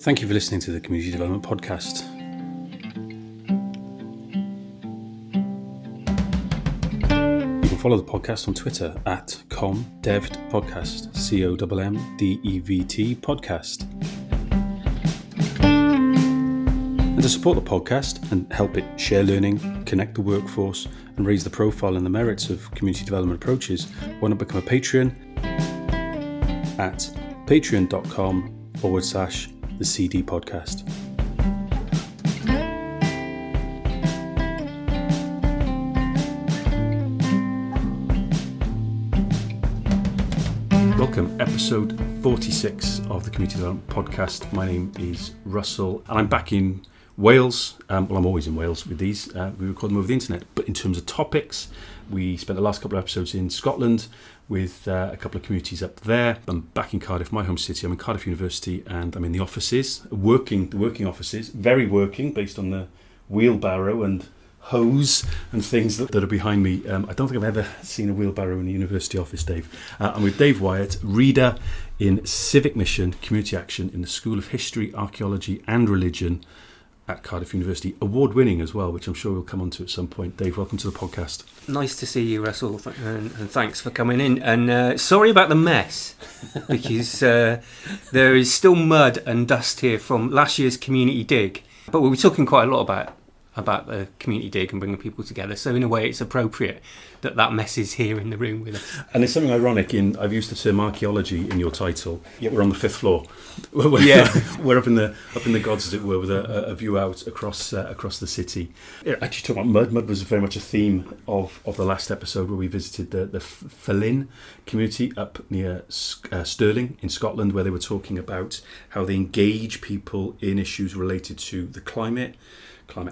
Thank you for listening to the Community Development Podcast. You can follow the podcast on Twitter at comdevtpodcast, COMMDEVT podcast. And to support the podcast and help it share learning, connect the workforce, and raise the profile and the merits of community development approaches, why not become a Patreon at patreon.com/the CD podcast. Welcome, episode 46 of the Community Development Podcast. My name is Russell, and I'm back in Wales. I'm always in Wales with these. We record them over the internet. But in terms of topics, we spent the last couple of episodes in Scotland with a couple of communities up there. I'm back in Cardiff, my home city. I'm in Cardiff University, and I'm in the offices, the working offices, very working, based on the wheelbarrow and hose and things that are behind me. I don't think I've ever seen a wheelbarrow in a university office, Dave. I'm with Dave Wyatt, reader in Civic Mission, Community Action in the School of History, Archaeology and Religion at Cardiff University, award-winning as well, which I'm sure we'll come on to at some point. Dave, welcome to the podcast. Nice to see you, Russell, and thanks for coming in. And sorry about the mess, because there is still mud and dust here from last year's community dig. But we were talking quite a lot about the community dig and bringing people together. So in a way, it's appropriate that mess is here in the room with us. And there's something ironic I've used the term archaeology in your title, yet we're on the fifth floor. Yeah, we're up in the gods, as it were, with a view out across the city. Actually, talking about mud. Mud was very much a theme of the last episode, where we visited the Felin community up near Stirling in Scotland, where they were talking about how they engage people in issues related to the climate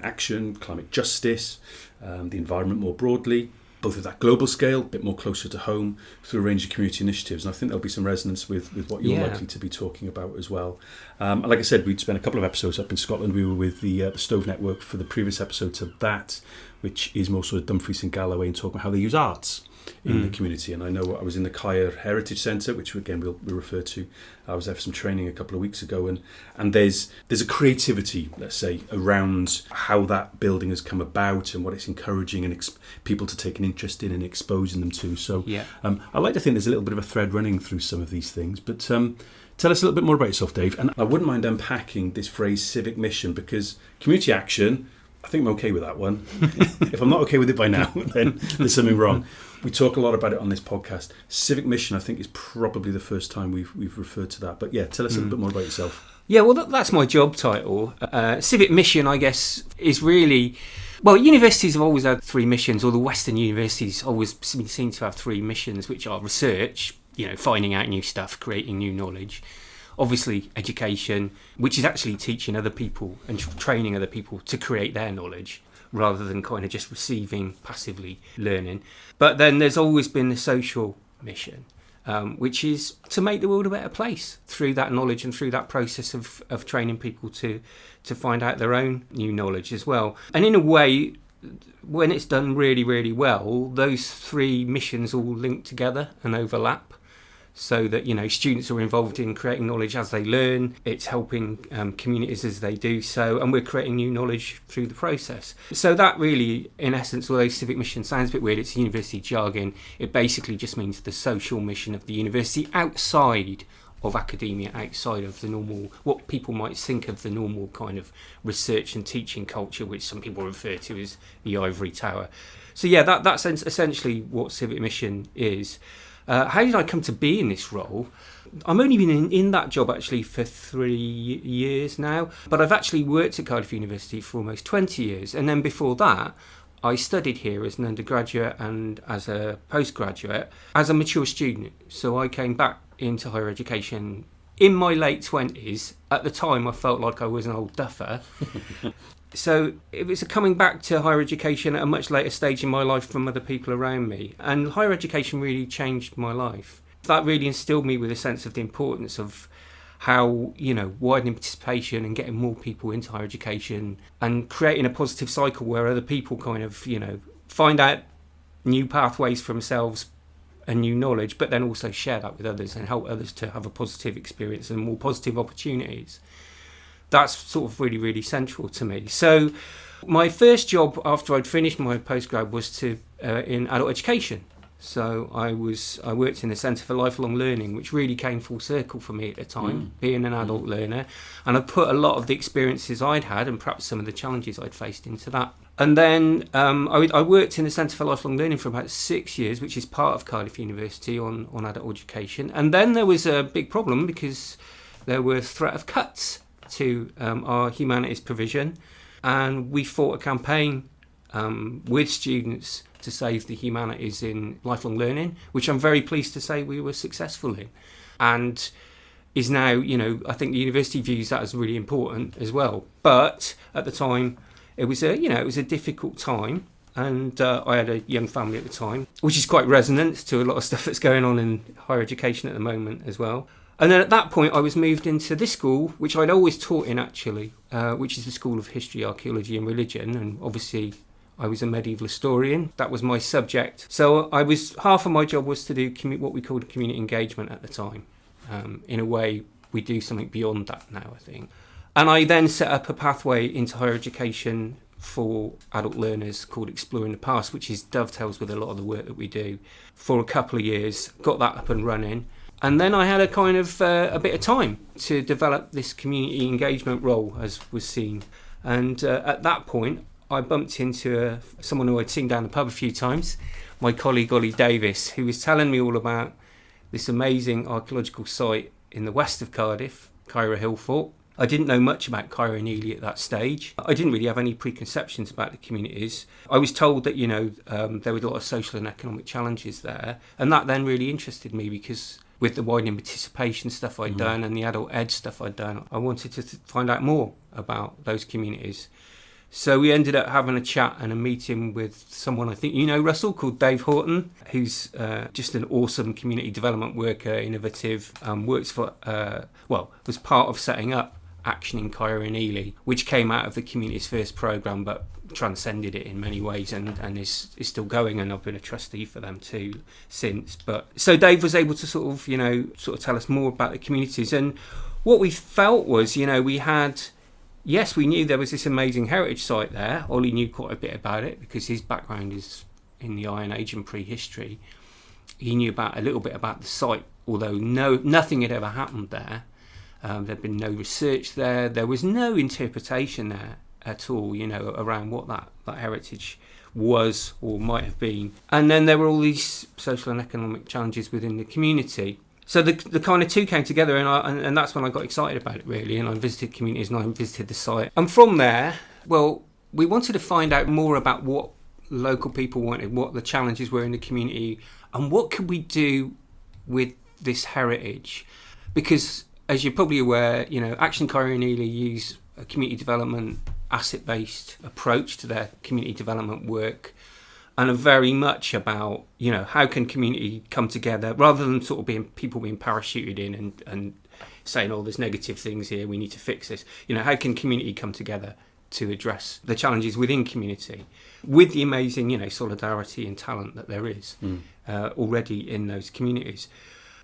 action, climate justice, the environment more broadly, both at that global scale, a bit more closer to home, through a range of community initiatives. And I think there'll be some resonance with what you're likely to be talking about as well. Like I said, we'd spent a couple of episodes up in Scotland. We were with the Stove Network for the previous episode to that, which is more sort of Dumfries and Galloway, and talking about how they use arts in the community. And I know I was in the CAER Heritage Centre, which again we'll refer to. I was there for some training a couple of weeks ago, and there's a creativity, let's say, around how that building has come about and what it's encouraging and people to take an interest in and exposing them to. So I like to think there's a little bit of a thread running through some of these things. But tell us a little bit more about yourself, Dave. And I wouldn't mind unpacking this phrase civic mission, because community action, I think I'm okay with that one. If I'm not okay with it by now, then there's something wrong. We talk a lot about it on this podcast. Civic mission, I think, is probably the first time we've referred to that. But yeah, tell us a little bit more about yourself. Yeah, well, that's my job title. Civic mission, I guess, is really... Well, universities have always had three missions, or the Western universities always seem to have three missions, which are research, finding out new stuff, creating new knowledge. Obviously, education, which is actually teaching other people and training other people to create their knowledge, rather than kind of just receiving, passively learning. But then there's always been the social mission, which is to make the world a better place through that knowledge and through that process of training people to find out their own new knowledge as well. And in a way, when it's done really, really well, those three missions all link together and overlap, so that students are involved in creating knowledge as they learn. It's helping communities as they do so, and we're creating new knowledge through the process. So that really, in essence, although civic mission sounds a bit weird, it's university jargon. It basically just means the social mission of the university outside of academia, outside of the normal, what people might think of the normal kind of research and teaching culture, which some people refer to as the ivory tower. So yeah, that's essentially what civic mission is. How did I come to be in this role? I've only been in that job actually for 3 years now, but I've actually worked at Cardiff University for almost 20 years. And then before that, I studied here as an undergraduate and as a postgraduate as a mature student. So I came back into higher education in my late 20s. At the time, I felt like I was an old duffer. So it was a coming back to higher education at a much later stage in my life from other people around me. And higher education really changed my life. That really instilled me with a sense of the importance of how, widening participation and getting more people into higher education and creating a positive cycle where other people kind of, find out new pathways for themselves and new knowledge, but then also share that with others and help others to have a positive experience and more positive opportunities. that's sort of really, really central to me. So my first job after I'd finished my postgrad was in adult education. So I worked in the Centre for Lifelong Learning, which really came full circle for me at the time, being an adult learner. And I put a lot of the experiences I'd had and perhaps some of the challenges I'd faced into that. And then I worked in the Centre for Lifelong Learning for about 6 years, which is part of Cardiff University on adult education. And then there was a big problem because there was threat of cuts to our humanities provision. And we fought a campaign with students to save the humanities in lifelong learning, which I'm very pleased to say we were successful in, and is now, I think the university views that as really important as well. But at the time, it was a difficult time, and I had a young family at the time, which is quite resonant to a lot of stuff that's going on in higher education at the moment as well. And then at that point, I was moved into this school, which I'd always taught in actually, which is the School of History, Archaeology and Religion, and obviously I was a medieval historian. That was my subject. So half of my job was to do what we called community engagement at the time. In a way, we do something beyond that now, I think. And I then set up a pathway into higher education for adult learners called Exploring the Past, which dovetails with a lot of the work that we do, for a couple of years. Got that up and running. And then I had a kind of a bit of time to develop this community engagement role, as was seen. And at that point, I bumped into someone who I'd seen down the pub a few times, my colleague Olly Davis, who was telling me all about this amazing archaeological site in the west of Cardiff, Caerau Hill Fort. I didn't know much about Caerau and Ely at that stage. I didn't really have any preconceptions about the communities. I was told that, there were a lot of social and economic challenges there. And that then really interested me because with the widening participation stuff I'd done and the adult ed stuff I'd done, I wanted to find out more about those communities. So we ended up having a chat and a meeting with someone I think you know, Russell, called Dave Horton, who's just an awesome community development worker, innovative, works for, was part of setting up Action in Caerau and Ely, which came out of the Community's First programme but transcended it in many ways and is still going, and I've been a trustee for them too since. But so Dave was able to sort of tell us more about the communities, and what we felt was, we knew there was this amazing heritage site there. Olly knew quite a bit about it because his background is in the Iron Age and prehistory. He knew a little bit about the site, although nothing had ever happened there. There'd been no research there. There was no interpretation there at all, around what that heritage was or might have been. And then there were all these social and economic challenges within the community. So the kind of two came together, and that's when I got excited about it, really. And I visited communities and I visited the site. And from there, we wanted to find out more about what local people wanted, what the challenges were in the community, and what could we do with this heritage. Because, as you're probably aware, Action Caerau and Ely use a community development asset-based approach to their community development work, and are very much about, how can community come together rather than sort of people being parachuted in and saying, oh, there's negative things here, we need to fix this. How can community come together to address the challenges within community with the amazing, solidarity and talent that there is already in those communities.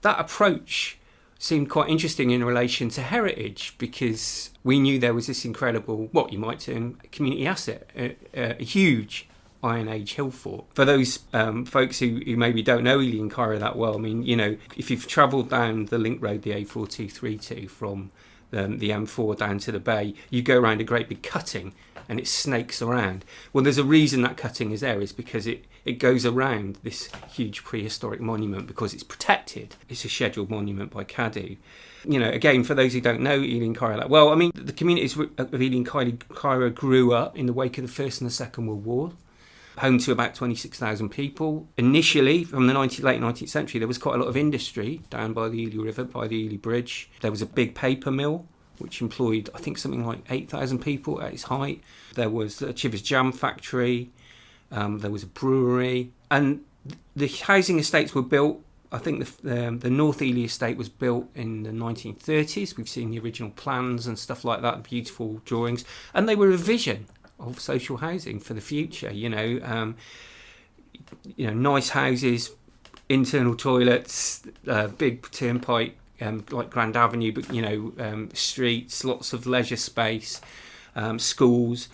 That approach seemed quite interesting in relation to heritage because we knew there was this incredible, what you might term a community asset, a huge Iron Age hill fort. For those folks who maybe don't know Ely and Caerau that well, if you've travelled down the link road, the A4232 from the M4 down to the bay, you go around a great big cutting and it snakes around. Well, there's a reason that cutting is there, is because it goes around this huge prehistoric monument because it's protected. It's a scheduled monument by CAER. Again, for those who don't know Ely and Caerau that well, the communities of Ely and Caerau grew up in the wake of the First and the Second World War, home to about 26,000 people. Initially, from the late 19th century, there was quite a lot of industry down by the Ely River, by the Ely Bridge. There was a big paper mill, which employed, I think, something like 8,000 people at its height. There was a Chivers jam factory. There was a brewery. And the housing estates were built, I think the North Ely estate was built in the 1930s. We've seen the original plans and stuff like that, beautiful drawings. And they were a vision of social housing for the future, nice houses, internal toilets, big turnpike like Grand Avenue, but streets, lots of leisure space, schools.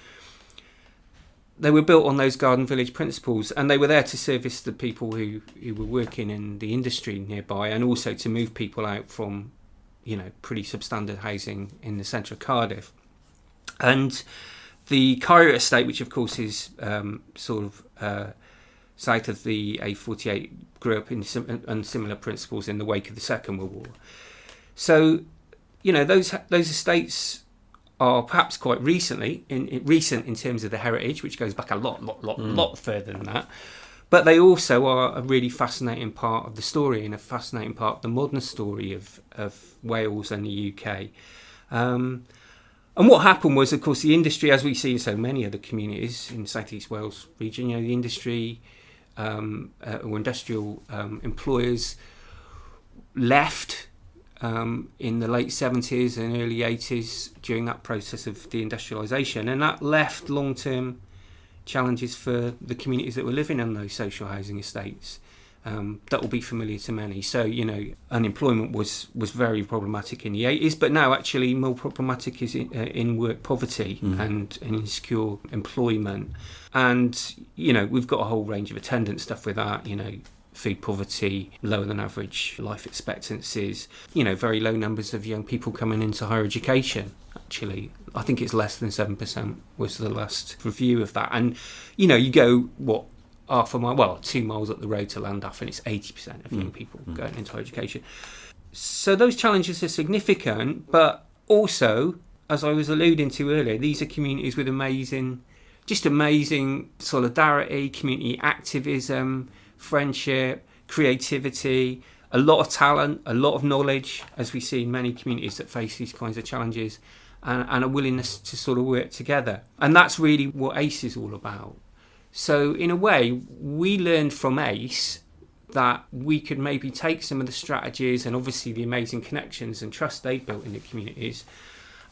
They were built on those garden village principles, and they were there to service the people who were working in the industry nearby, and also to move people out from, pretty substandard housing in the centre of Cardiff. And the Caerau estate, which of course is south of the A48, grew up on similar principles in the wake of the Second World War. So, those estates are perhaps quite recent in terms of the heritage, which goes back a lot further than that. But they also are a really fascinating part of the story, and a fascinating part of the modern story of Wales and the UK. And what happened was, of course, the industry, as we see in so many other communities in the South East Wales region, the industry or industrial employers left in the late 70s and early 80s during that process of deindustrialisation, and that left long-term challenges for the communities that were living in those social housing estates. That will be familiar to many. So, unemployment was very problematic in the 80s, but now actually more problematic is in work poverty and insecure employment. And, we've got a whole range of attendant stuff with that, food poverty, lower than average life expectancies, very low numbers of young people coming into higher education, actually. I think it's less than 7% was the last review of that. And, you go, half a mile, 2 miles up the road to Llandaff, and it's 80% of young people going into higher education. So those challenges are significant, but also, as I was alluding to earlier, these are communities with amazing solidarity, community activism, friendship, creativity, a lot of talent, a lot of knowledge, as we see in many communities that face these kinds of challenges, and a willingness to sort of work together. And that's really what ACE is all about. So in a way, we learned from ACE that we could maybe take some of the strategies and obviously the amazing connections and trust they built in the communities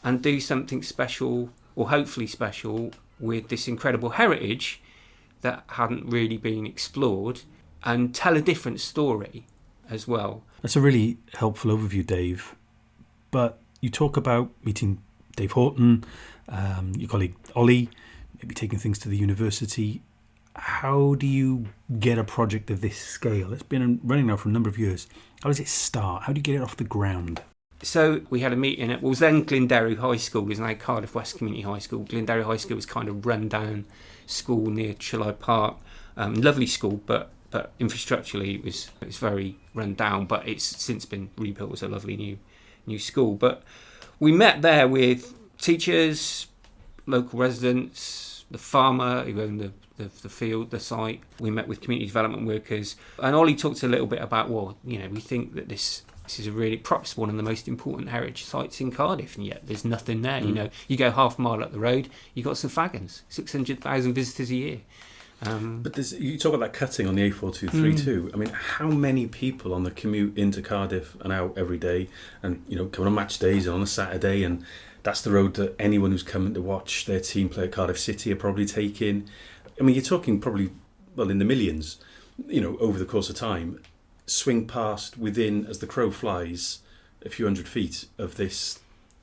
and do something special, or hopefully special, with this incredible heritage that hadn't really been explored, and tell a different story as well. That's a really helpful overview, Dave. But you talk about meeting Dave Horton, your colleague Olly, maybe taking things to the university. How do you get a project of this scale? It's been running now for a number of years. How does it start? How do you get it off the ground? So we had a meeting at what was then Glenderry High School, is now Cardiff West Community High School. Glenderry High School was kind of run down school near Chillide Park. Lovely school, but infrastructurally it was very run down, but it's since been rebuilt as a lovely new school. But we met there with teachers, local residents, the farmer who owned the field, the site. We met with community development workers, and Olly talked a little bit about, we think that this is a really, perhaps one of the most important heritage sites in Cardiff, and yet there's nothing there. You go half a mile up the road, you've got some Fagans, 600,000 visitors a year. But you talk about that cutting on the A4232. I mean, how many people on the commute into Cardiff and out every day, and coming on match days and on a Saturday, and that's the road that anyone who's coming to watch their team play at Cardiff City are probably taking. I mean, you're talking probably, in the millions, over the course of time, swing past within, as the crow flies, a few hundred feet of this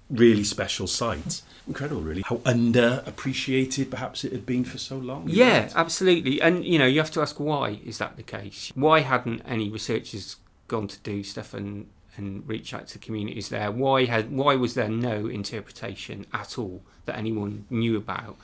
really special site. Incredible, really. How underappreciated perhaps it had been for so long. Yeah, absolutely. And, you have to ask, why is that the case? Why hadn't any researchers gone to do stuff and reach out to communities there? Why was there no interpretation at all that anyone knew about?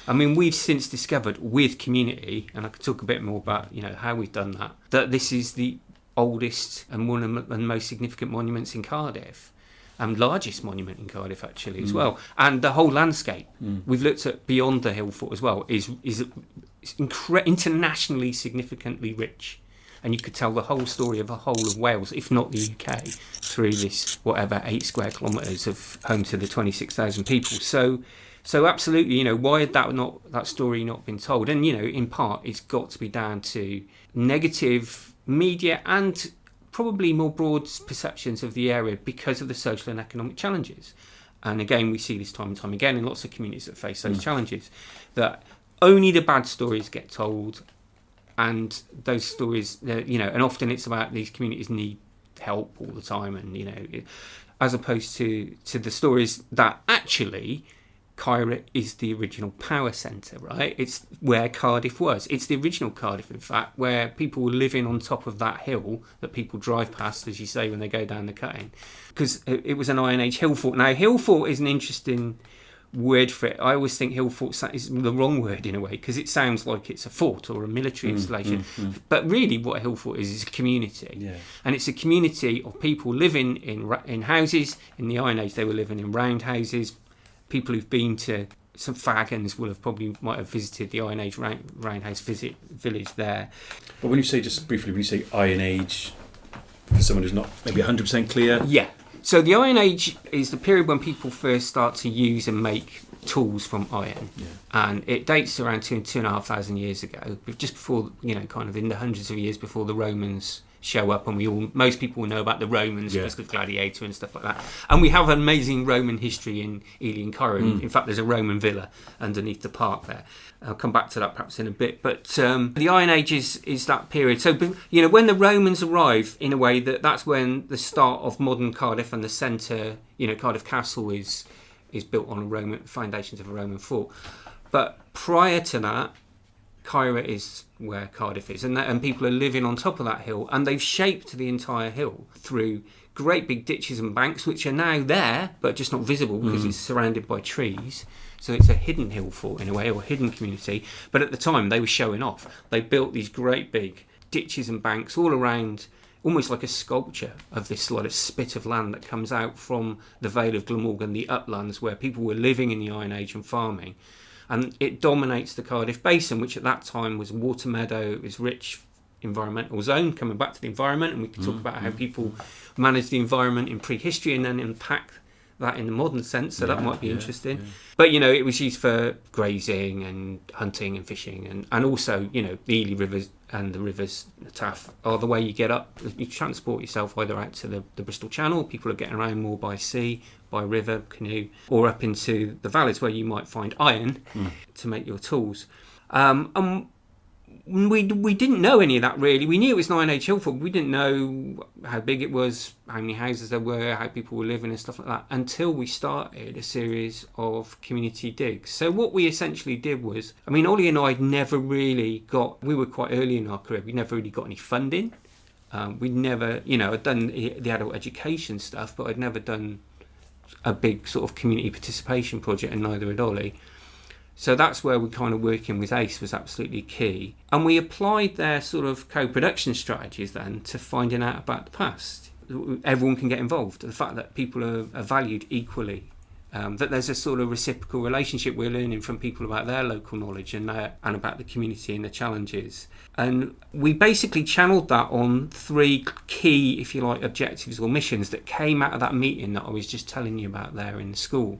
I mean, we've since discovered with community, and I could talk a bit more about, how we've done that this is the oldest and one of the most significant monuments in Cardiff, and largest monument in Cardiff actually as well. And the whole landscape we've looked at beyond the hill fort as well is internationally significantly rich. And you could tell the whole story of the whole of Wales, if not the UK, through this 8 square kilometres of home to the 26,000 people. So absolutely, why had that story not been told? And in part, it's got to be down to negative media and probably more broad perceptions of the area because of the social and economic challenges. And again, we see this time and time again in lots of communities that face those challenges, that only the bad stories get told, and those stories, and often it's about these communities need help all the time, and as opposed to the stories that actually Caerau is the original power centre, right? It's where Cardiff was. It's the original Cardiff, in fact, where people were living on top of that hill that people drive past, as you say, when they go down the cutting. Because it was an Iron Age hill fort. Now, hill fort is an interesting word for it. I always think hill fort is the wrong word in a way, because it sounds like it's a fort or a military installation. But really what a hill fort is a community. Yeah. And it's a community of people living in houses. In the Iron Age, they were living in round houses. People who've been to some Fagans will have might have visited the Iron Age roundhouse village there. But when you say, just briefly, when you say Iron Age, for someone who's not maybe 100% clear. Yeah. So the Iron Age is the period when people first start to use and make tools from iron. Yeah. And it dates around 2,500 years ago, just before, kind of in the hundreds of years before the Romans show up, and most people will know about the Romans because of Gladiator and stuff like that. And we have an amazing Roman history in Ely and Caerau. In fact, there's a Roman villa underneath the park there. I'll come back to that perhaps in a bit. But the Iron Age is that period. So, when the Romans arrive, in a way, that's when the start of modern Cardiff, and the centre, Cardiff Castle is built on Roman foundations of a Roman fort. But prior to that, Caerau is where Cardiff is, and people are living on top of that hill, and they've shaped the entire hill through great big ditches and banks, which are now there, but just not visible because it's surrounded by trees. So it's a hidden hill fort in a way, or hidden community. But at the time, they were showing off. They built these great big ditches and banks all around, almost like a sculpture of this sort of spit of land that comes out from the Vale of Glamorgan, the uplands where people were living in the Iron Age and farming. And it dominates the Cardiff Basin, which at that time was water meadow, it was rich environmental zone. Coming back to the environment, and we can talk about how people manage the environment in prehistory and then impact that in the modern sense, so that might be interesting. But it was used for grazing and hunting and fishing, and also the Ely rivers and the rivers, the Taff, are the way you get up. You transport yourself either out to the Bristol Channel, people are getting around more by sea, by river, canoe, or up into the valleys where you might find iron to make your tools. And we didn't know any of that really. We knew it was an Iron Age hill fort, but we didn't know how big it was, how many houses there were, how people were living and stuff like that, until we started a series of community digs. So what we essentially did was, Olly and I we were quite early in our career, we never really got any funding. We'd never, I'd done the adult education stuff, but I'd never done a big sort of community participation project, and neither had Olly. So that's where we're kind of working with ACE was absolutely key. And we applied their sort of co-production strategies then to finding out about the past. Everyone can get involved. The fact that people are valued equally. That there's a sort of reciprocal relationship. We're learning from people about their local knowledge and about the community and the challenges. And we basically channeled that on 3 key, if you like, objectives or missions that came out of that meeting that I was just telling you about there in the school,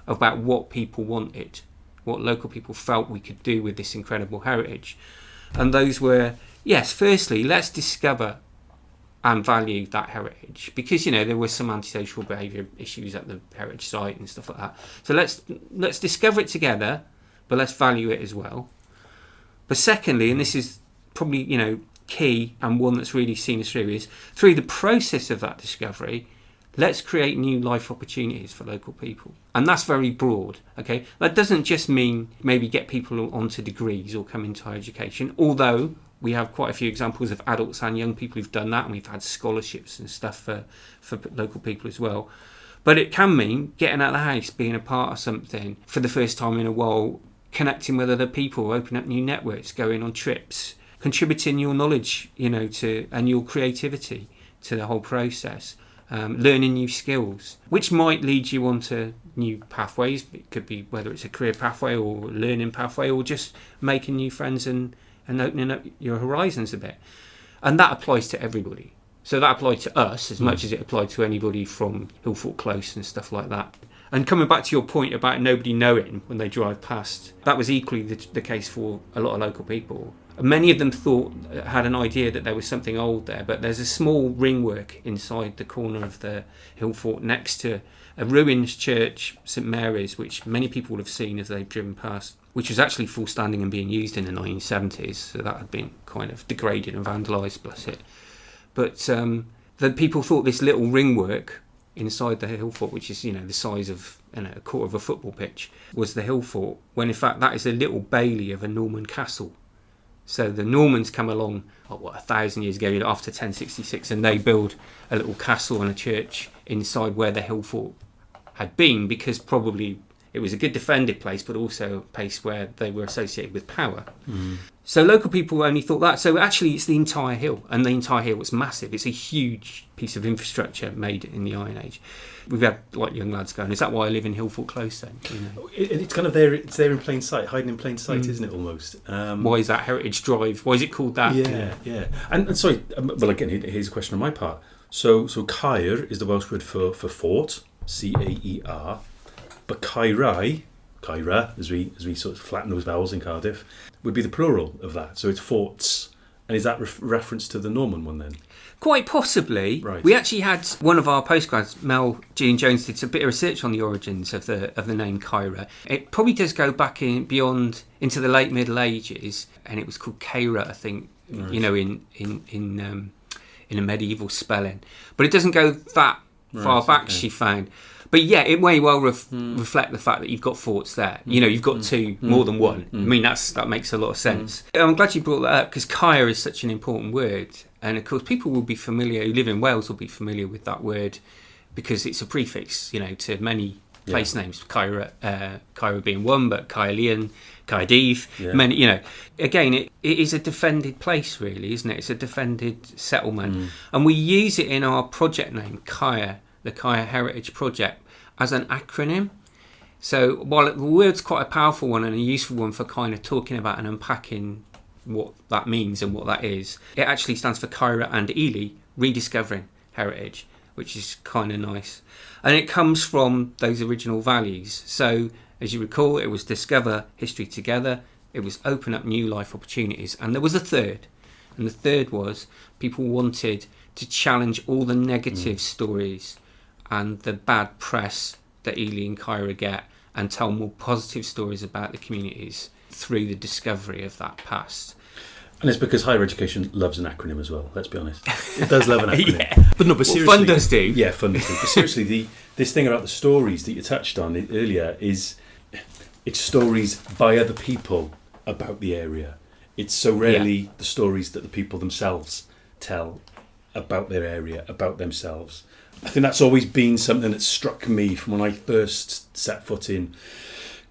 about what people wanted, what local people felt we could do with this incredible heritage. And those were, yes, firstly, let's discover and value that heritage, because there were some antisocial behaviour issues at the heritage site and stuff like that. So let's discover it together, but let's value it as well. But secondly, and this is probably key and one that's really seen us through, is through the process of that discovery, let's create new life opportunities for local people. And that's very broad, okay? That doesn't just mean maybe get people onto degrees or come into higher education, although we have quite a few examples of adults and young people who've done that, and we've had scholarships and stuff for local people as well. But it can mean getting out of the house, being a part of something for the first time in a while, connecting with other people, opening up new networks, going on trips, contributing your knowledge, and your creativity to the whole process. Learning new skills, which might lead you onto new pathways. It could be whether it's a career pathway or a learning pathway, or just making new friends and opening up your horizons a bit. And that applies to everybody. So that applied to us as much as it applied to anybody from Hillfort Close and stuff like that. And coming back to your point about nobody knowing when they drive past, that was equally the case for a lot of local people. Many of them had an idea that there was something old there, but there's a small ringwork inside the corner of the hill fort next to a ruined church, St Mary's, which many people would have seen as they've driven past, which was actually full standing and being used in the 1970s, so that had been kind of degraded and vandalised, bless it. But that people thought this little ringwork inside the hill fort, which is, the size of a quarter of a football pitch, was the hill fort, when in fact that is a little bailey of a Norman castle. So the Normans come along, 1,000 years ago, after 1066, and they build a little castle and a church inside where the hill fort had been, because probably it was a good defended place, but also a place where they were associated with power. So local people only thought that. So actually it's the entire hill, and the entire hill was massive. It's a huge piece of infrastructure made in the Iron Age. We've had young lads going, is that why I live in Hillfort Close then? It's kind of there. It's there in plain sight, hiding in plain sight, isn't it? Almost. Why is that Heritage Drive? Why is it called that? Yeah. And sorry, well, again, here's a question on my part. So Caer is the Welsh word for fort, Caer, but Caerau, as we sort of flatten those vowels in Cardiff, would be the plural of that. So it's forts, and is that reference to the Norman one then? Quite possibly. Right. We actually had one of our postgrads, Mel Gillian Jones, did a bit of research on the origins of the name Caerau. It probably does go back into the late Middle Ages, and it was called Caerau, I think. Right. In a medieval spelling, but it doesn't go that far back. Okay. She found. But yeah, it may well reflect the fact that you've got forts there. You've got two, more than one. I mean, that makes a lot of sense. I'm glad you brought that up, because Caer is such an important word. And of course, people will be familiar, who live in Wales will be familiar with that word, because it's a prefix, to many place names. Caerau being one, but Caerleon, Cardiff, many, Again, it is a defended place, really, isn't it? It's a defended settlement. And we use it in our project name, CAER, the CAER Heritage Project, as an acronym. So while the word's quite a powerful one and a useful one for kind of talking about and unpacking what that means and what that is, it actually stands for Caerau and Ely, rediscovering heritage, which is kind of nice. And it comes from those original values. So as you recall, it was discover history together, it was open up new life opportunities, and there was a third. And the third was people wanted to challenge all the negative stories and the bad press that Ely and Caerau get, and tell more positive stories about the communities through the discovery of that past. And it's because higher education loves an acronym as well, let's be honest. It does love an acronym. But seriously... fun does do. Yeah, fun does do. But seriously, this thing about the stories that you touched on earlier is... It's stories by other people about the area. It's so rarely the stories that the people themselves tell about their area, about themselves. I think that's always been something that struck me from when I first set foot in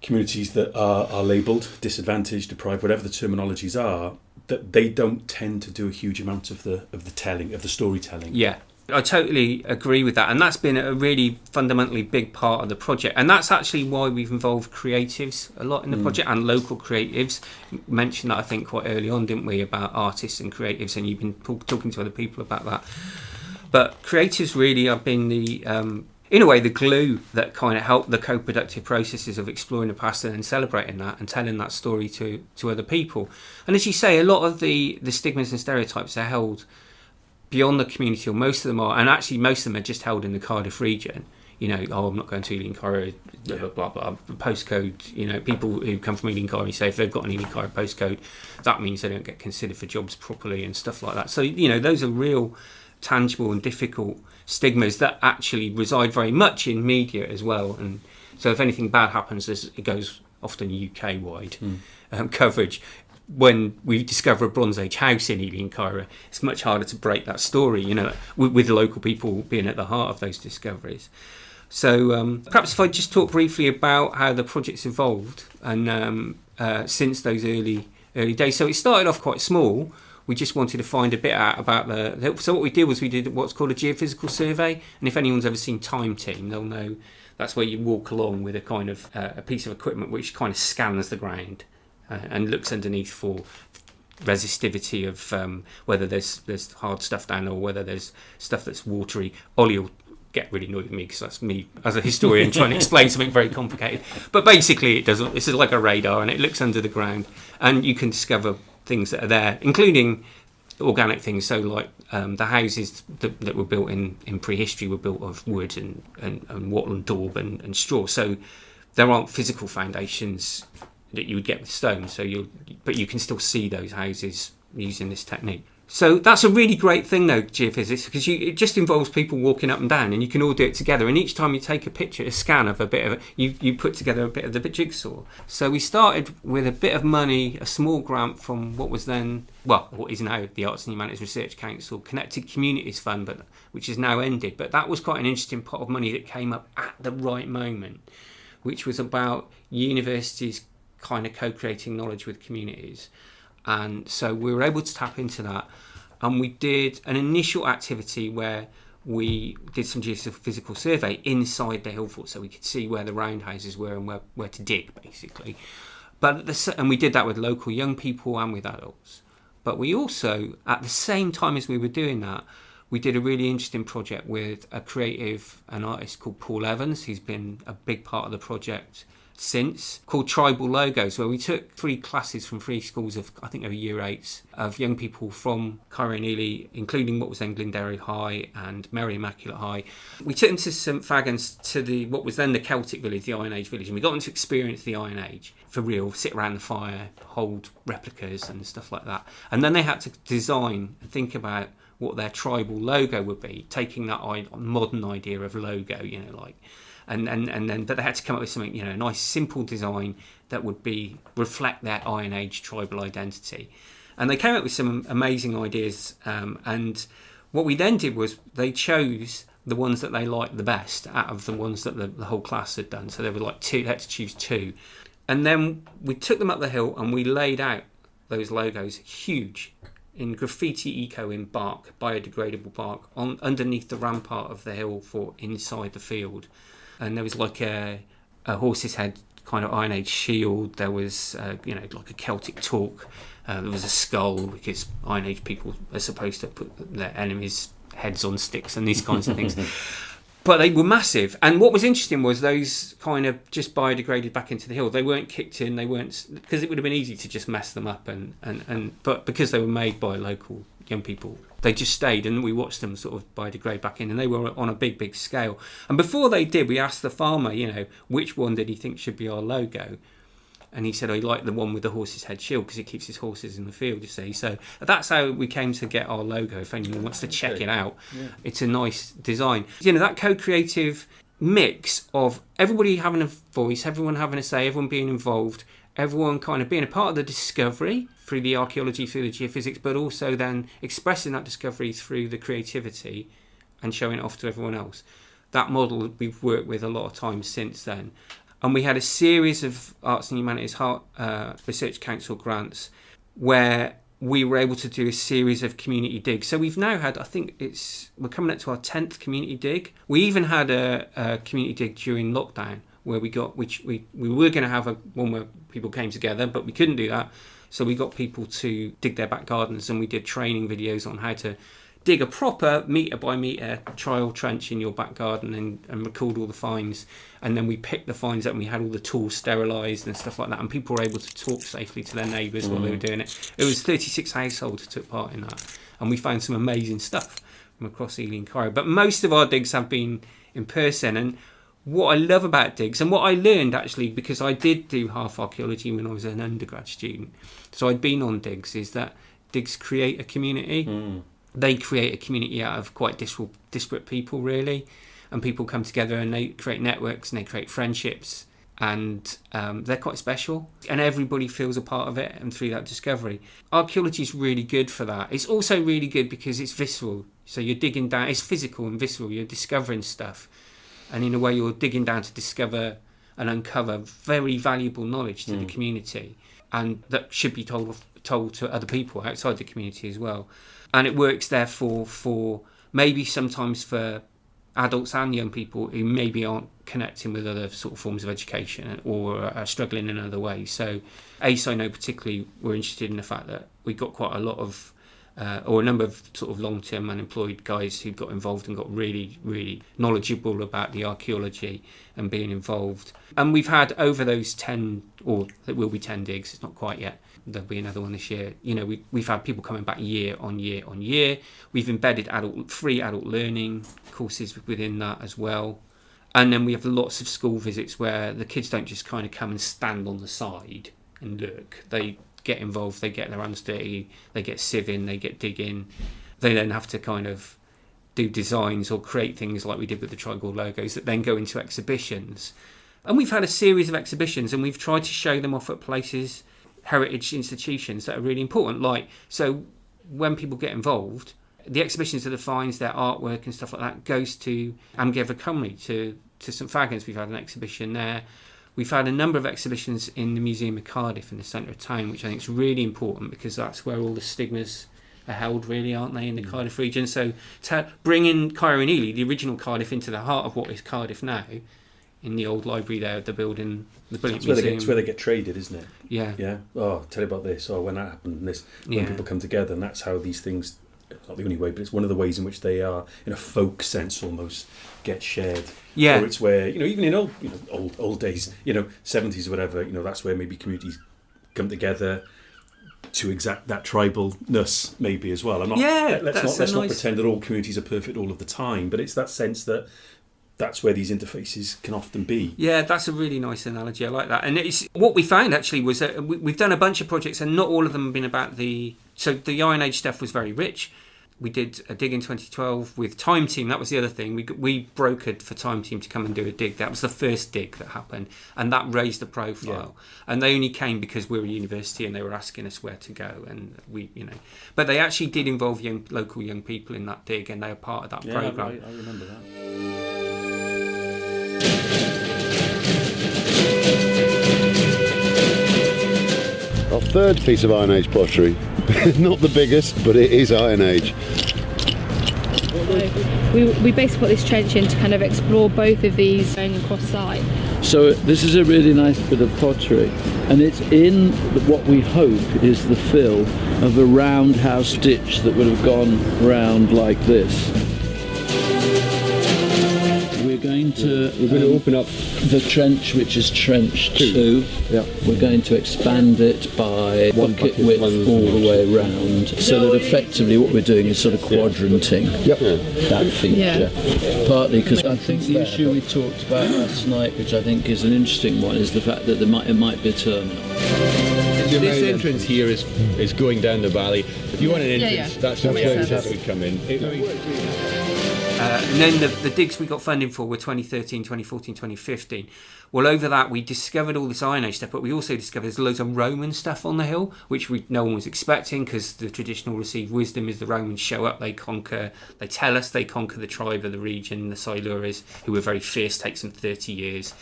communities that are labelled disadvantaged, deprived, whatever the terminologies are, that they don't tend to do a huge amount of the telling, of the storytelling. Yeah, I totally agree with that, and that's been a really fundamentally big part of the project, and that's actually why we've involved creatives a lot in the project, and local creatives. We mentioned that, I think, quite early on, didn't we, about artists and creatives, and you've been talking to other people about that. But creatives really have been the, in a way, the glue that kind of helped the co-productive processes of exploring the past and then celebrating that and telling that story to other people. And as you say, a lot of the stigmas and stereotypes are held beyond the community, or most of them are, and actually most of them are just held in the Cardiff region. I'm not going to Ely and Caerau, blah, blah, blah, postcode, people who come from Ely and Caerau say if they've got an Ely and Caerau postcode, that means they don't get considered for jobs properly and stuff like that. So, those are real tangible and difficult stigmas that actually reside very much in media as well. And so if anything bad happens, it goes often UK-wide coverage. When we discover a Bronze Age house in Ely and Caerau, it's much harder to break that story, with the local people being at the heart of those discoveries. So perhaps if I just talk briefly about how the project's evolved and since those early days. So it started off quite small. We just wanted to find a bit out about so what we did was we did what's called a geophysical survey, and if anyone's ever seen Time Team, they'll know that's where you walk along with a kind of a piece of equipment which kind of scans the ground and looks underneath for resistivity of whether there's hard stuff down there or whether there's stuff that's watery. Olly will get really annoyed with me because that's me as a historian trying to explain something very complicated. But basically, this is like a radar, and it looks under the ground, and you can discover things that are there, including organic things. So like the houses that were built in prehistory were built of wood and wattle and daub and straw. So there aren't physical foundations that you would get with stone. But you can still see those houses using this technique. So that's a really great thing, though, geophysics, because it just involves people walking up and down, and you can all do it together. And each time you take a picture, a scan of a bit of it, you put together a bit of the jigsaw. So we started with a bit of money, a small grant from what was then, well, what is now the Arts and Humanities Research Council Connected Communities Fund, but which is now ended. But that was quite an interesting pot of money that came up at the right moment, which was about universities kind of co-creating knowledge with communities. And so we were able to tap into that, and we did an initial activity where we did some geophysical survey inside the hill fort, so we could see where the roundhouses were and where to dig, basically. And we did that with local young people and with adults. But we also, at the same time as we were doing that, we did a really interesting project with an artist called Paul Evans. He's been a big part of the project since, called Tribal Logos, where we took 3 classes from 3 schools of, I think they were year 8s, of young people from Caerau and Ely, including what was then Glenderry High and Mary Immaculate High. We took them to St Fagans, to what was then the Celtic village, the Iron Age village, and we got them to experience the Iron Age for real, sit around the fire, hold replicas and stuff like that. And then they had to design and think about what their tribal logo would be, taking that modern idea of logo, and then but they had to come up with something, a nice simple design that would reflect their Iron Age tribal identity. And they came up with some amazing ideas, and what we then did was they chose the ones that they liked the best out of the ones that the whole class had done. So there were like 2, they had to choose 2. And then we took them up the hill and we laid out those logos huge in graffiti eco in bark, biodegradable bark, underneath the rampart of the hill fort inside the field. And there was like a horse's head kind of Iron Age shield. There was, like a Celtic talk. There was a skull, because Iron Age people are supposed to put their enemies' heads on sticks and these kinds of things. But they were massive. And what was interesting was those kind of just biodegraded back into the hill. They weren't kicked in. They weren't, because it would have been easy to just mess them up. But because they were made by local young people, they just stayed, and we watched them sort of biodegrade back in, and they were on a big scale. And before they did, we asked the farmer, which one did he think should be our logo? And he said, I like the one with the horse's head shield because it keeps his horses in the field, you see. So that's how we came to get our logo. If anyone wants to check it out, It's a nice design. That co-creative mix of everybody having a voice, everyone having a say, everyone being involved, everyone kind of being a part of the discovery through the archaeology, through the geophysics, but also then expressing that discovery through the creativity and showing it off to everyone else. That model we've worked with a lot of times since then. And we had a series of Arts and Humanities Research Council grants where we were able to do a series of community digs. So we've now had, I think we're coming up to our 10th community dig. We even had a community dig during lockdown where we were going to have one where people came together, but we couldn't do that. So we got people to dig their back gardens, and we did training videos on how to dig a proper metre by metre trial trench in your back garden and record all the finds. And then we picked the finds up and we had all the tools sterilised and stuff like that, and people were able to talk safely to their neighbours while they were doing it. It was 36 households who took part in that, and we found some amazing stuff from across Ely and Caerau. But most of our digs have been in person, and what I love about digs, and what I learned actually, because I did do half archaeology when I was an undergrad student, so I'd been on digs, is that digs create a community. They create a community out of quite disparate people, really, and people come together and they create networks and they create friendships, and they're quite special, and everybody feels a part of it, and through that discovery. Archaeology is really good for that. It's also really good because it's visceral, so you're digging down, it's physical and visceral, you're discovering stuff, and in a way you're digging down to discover and uncover very valuable knowledge to the community, and that should be told to other people outside the community as well. And it works therefore for maybe sometimes for adults and young people who maybe aren't connecting with other sort of forms of education or are struggling in other ways. So ACE, I know particularly, were interested in the fact that we got quite a lot of or a number of sort of long-term unemployed guys who got involved and got really, really knowledgeable about the archaeology and being involved. And we've had over those 10, or there will be 10 digs, it's not quite yet, there'll be another one this year. We've had people coming back year on year on year. We've embedded free adult learning courses within that as well. And then we have lots of school visits where the kids don't just kind of come and stand on the side and look. They get involved, they get their hands dirty, they get sieving, they get digging. They then have to kind of do designs or create things like we did with the Trigore logos that then go into exhibitions. And we've had a series of exhibitions, and we've tried to show them off at places, heritage institutions that are really important. Like, so when people get involved, the exhibitions of the finds, their artwork and stuff like that goes to Amgueddfa Cymru, to St Fagans. We've had an exhibition there. We've had a number of exhibitions in the Museum of Cardiff in the centre of town, which I think is really important because that's where all the stigmas are held, really, aren't they, in the Cardiff region? So bringing Caerau and Ely, the original Cardiff, into the heart of what is Cardiff now, in the old library there, the building, the brilliant museum. It's where they get traded, isn't it? Yeah. Yeah. Oh, tell you about this. Oh, when that happened, and this. When people come together, and that's how these things. It's not the only way, but it's one of the ways in which they are, in a folk sense, almost get shared. Yeah. Or it's where, even in old days, 70s or whatever, that's where maybe communities come together to exact that tribalness, maybe as well. Let's not pretend that all communities are perfect all of the time, but it's that sense that that's where these interfaces can often be. Yeah, that's a really nice analogy. I like that. And it's what we found actually was that we've done a bunch of projects, and not all of them have been about so the Iron Age stuff was very rich. We did a dig in 2012 with Time Team. That was the other thing. We brokered for Time Team to come and do a dig. That was the first dig that happened, and that raised the profile. Yeah. And they only came because we were a university and they were asking us where to go, and But they actually did involve local young people in that dig, and they were part of that programme. I remember that. Our third piece of Iron Age pottery, not the biggest, but it is Iron Age. We basically put this trench in to kind of explore both of these going across site. So this is a really nice bit of pottery, and it's in what we hope is the fill of a roundhouse ditch that would have gone round like this. We're going to open up the trench, which is trench 2. Yeah. We're going to expand it by bucket width all the way around, so that effectively what we're doing is sort of quadranting that feature. Yeah. Partly because I think the issue we talked about last night, which I think is an interesting one, is the fact that it might be a terminal. This entrance here is going down the valley. If you want an entrance, that's the way that would come in. And then the digs we got funding for were 2013, 2014, 2015. Well, over that, we discovered all this Iron Age stuff, but we also discovered there's loads of Roman stuff on the hill, which no one was expecting, because the traditional received wisdom is the Romans show up, they conquer, they tell us they conquer the tribe of the region, the Silures, who were very fierce, takes them 30 years.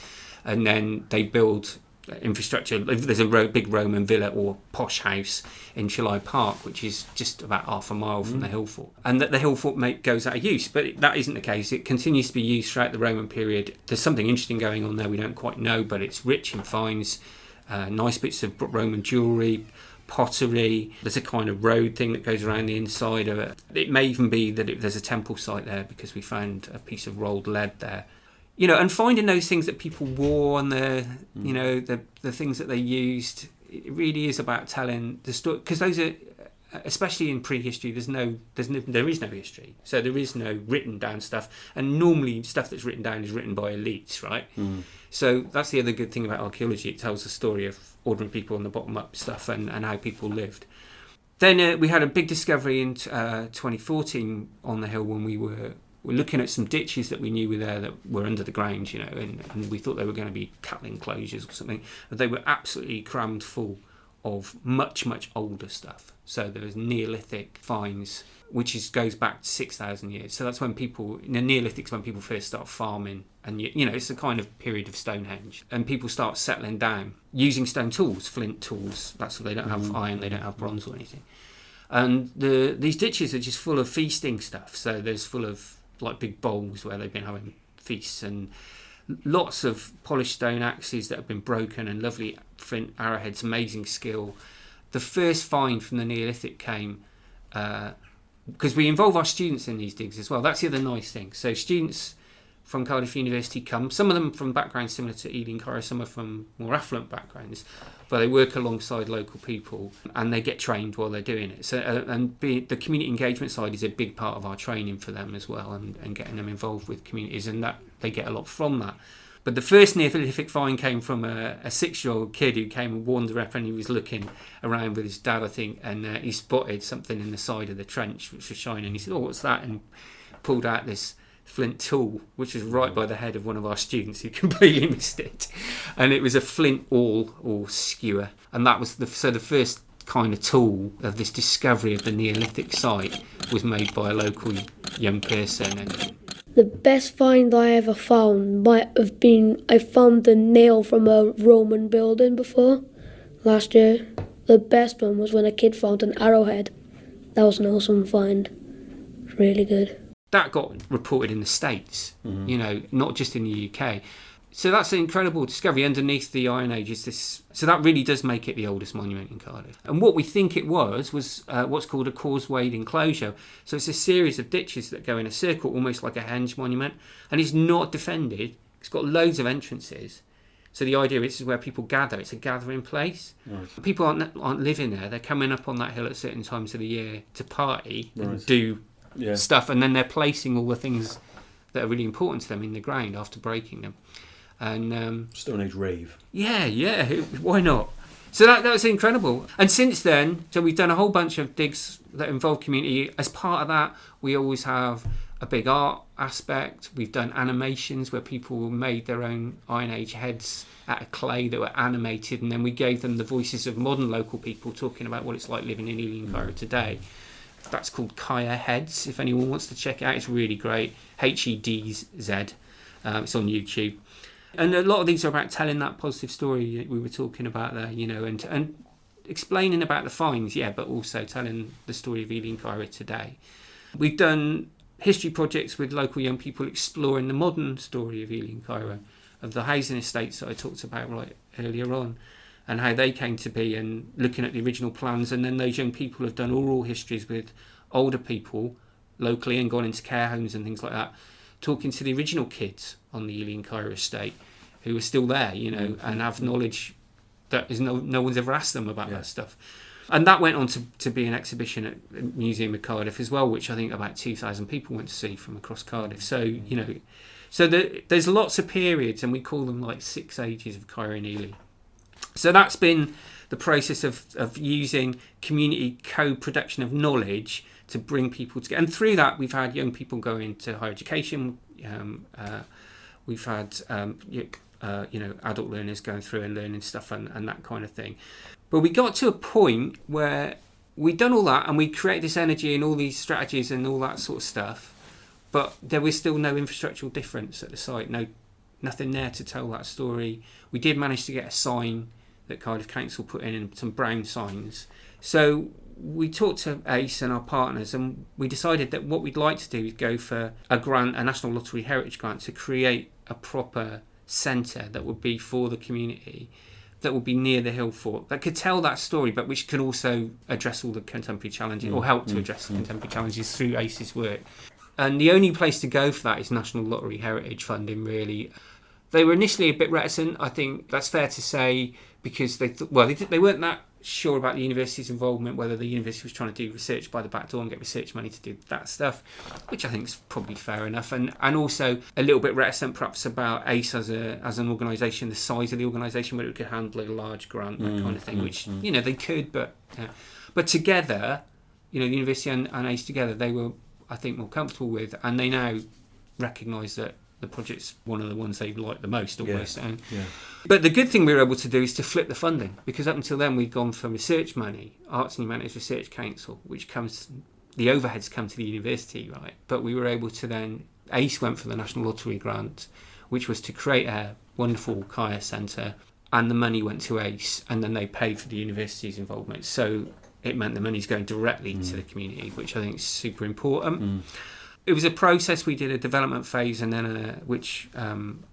And then they build infrastructure. There's a big Roman villa or posh house in Chilai Park, which is just about half a mile from the hill fort, and that the hill fort goes out of use, but that isn't the case. It continues to be used throughout the Roman period. There's something interesting going on there we don't quite know, but it's rich in finds, nice bits of Roman jewellery, pottery. There's a kind of road thing that goes around the inside of it. It may even be that there's a temple site there, because we found a piece of rolled lead there. And finding those things that people wore and the things that they used, it really is about telling the story. Because those are, especially in prehistory, there is no history. So there is no written down stuff. And normally stuff that's written down is written by elites, right? Mm. So that's the other good thing about archaeology. It tells the story of ordinary people and the bottom up stuff and how people lived. Then we had a big discovery in 2014 on the hill when we're looking at some ditches that we knew were there that were under the ground, and we thought they were going to be cattle enclosures or something. But they were absolutely crammed full of much, much older stuff. So there was Neolithic finds, which goes back to 6,000 years. So that's when Neolithic's when people first start farming, and it's a kind of period of Stonehenge, and people start settling down using stone tools, flint tools. That's what they don't have iron, they don't have bronze or anything. And these ditches are just full of feasting stuff. So there's full of like big bowls where they've been having feasts, and lots of polished stone axes that have been broken, and lovely flint arrowheads, amazing skill. The first find from the Neolithic came because we involve our students in these digs as well. That's the other nice thing. So students from Cardiff University come, some of them from backgrounds similar to Ely and Caerau, some are from more affluent backgrounds, but they work alongside local people and they get trained while they're doing it. So the community engagement side is a big part of our training for them as well, and getting them involved with communities, and that they get a lot from that. But the first Neolithic find came from a 6-year-old kid who came and wandered up, and he was looking around with his dad, I think, and he spotted something in the side of the trench which was shining. He said, "Oh, what's that?" And pulled out this flint tool, which was right by the head of one of our students who completely missed it. And it was a flint awl or skewer. And that was the first kind of tool of this discovery of the Neolithic site was made by a local young person. And the best find I ever found might have been, I found a nail from a Roman building before, last year. The best one was when a kid found an arrowhead. That was an awesome find. Really good. That got reported in the States, not just in the UK. So that's an incredible discovery. Underneath the Iron Age is this. So that really does make it the oldest monument in Cardiff. And what we think it was what's called a causewayed enclosure. So it's a series of ditches that go in a circle, almost like a henge monument. And it's not defended. It's got loads of entrances. So the idea is where people gather. It's a gathering place. Right. People aren't living there. They're coming up on that hill at certain times of the year to party and do stuff. And then they're placing all the things that are really important to them in the ground after breaking them. And Stone Age rave. Yeah, why not? So that was incredible. And since then, so we've done a whole bunch of digs that involve community. As part of that, we always have a big art aspect. We've done animations where people made their own Iron Age heads out of clay that were animated, and then we gave them the voices of modern local people talking about what it's like living in Ely and Caerau today. That's called CAER Heads. If anyone wants to check it out, it's really great. HEDZ. It's on YouTube. And a lot of these are about telling that positive story we were talking about there, and explaining about the finds, but also telling the story of Ely and Caerau today. We've done history projects with local young people exploring the modern story of Ely and Caerau, of the housing estates that I talked about right earlier on, and how they came to be, and looking at the original plans. And then those young people have done oral histories with older people locally and gone into care homes and things like that, talking to the original kids on the Ely and Caerau estate who are still there, and have knowledge that is no one's ever asked them about that stuff. And that went on to be an exhibition at the Museum of Cardiff as well, which I think about 2,000 people went to see from across Cardiff. So, there's lots of periods, and we call them like 6 ages of Caerau and Ely. So that's been the process of using community co-production of knowledge to bring people together. And through that, we've had young people go into higher education. We've had adult learners going through and learning stuff and that kind of thing. But we got to a point where we'd done all that, and we created this energy and all these strategies and all that sort of stuff, but there was still no infrastructural difference at the site, nothing there to tell that story. We did manage to get a sign that Cardiff Council put in some brown signs. So we talked to ACE and our partners, and we decided that what we'd like to do is go for a grant, a National Lottery Heritage grant, to create a proper centre that would be for the community, that would be near the hill fort, that could tell that story, but which could also address all the contemporary challenges, or help to address the contemporary challenges through ACE's work. And the only place to go for that is National Lottery Heritage funding, really. They were initially a bit reticent, I think that's fair to say, because they weren't that sure about the university's involvement, whether the university was trying to do research by the back door and get research money to do that stuff, which I think is probably fair enough, and also a little bit reticent perhaps about ACE as an organisation, the size of the organisation, whether it could handle a large grant, that kind of thing, which they could, but together, the university and ACE together, they were, I think, more comfortable with, and they now recognise that the project's one of the ones they like the most, almost. But the good thing we were able to do is to flip the funding, because up until then we'd gone for research money, Arts and Humanities Research Council, which the overheads come to the university, right? But we were able to then, ACE went for the National Lottery grant, which was to create a wonderful CAER centre, and the money went to ACE, and then they paid for the university's involvement. So it meant the money's going directly to the community, which I think is super important. It was a process. We did a development phase, and then which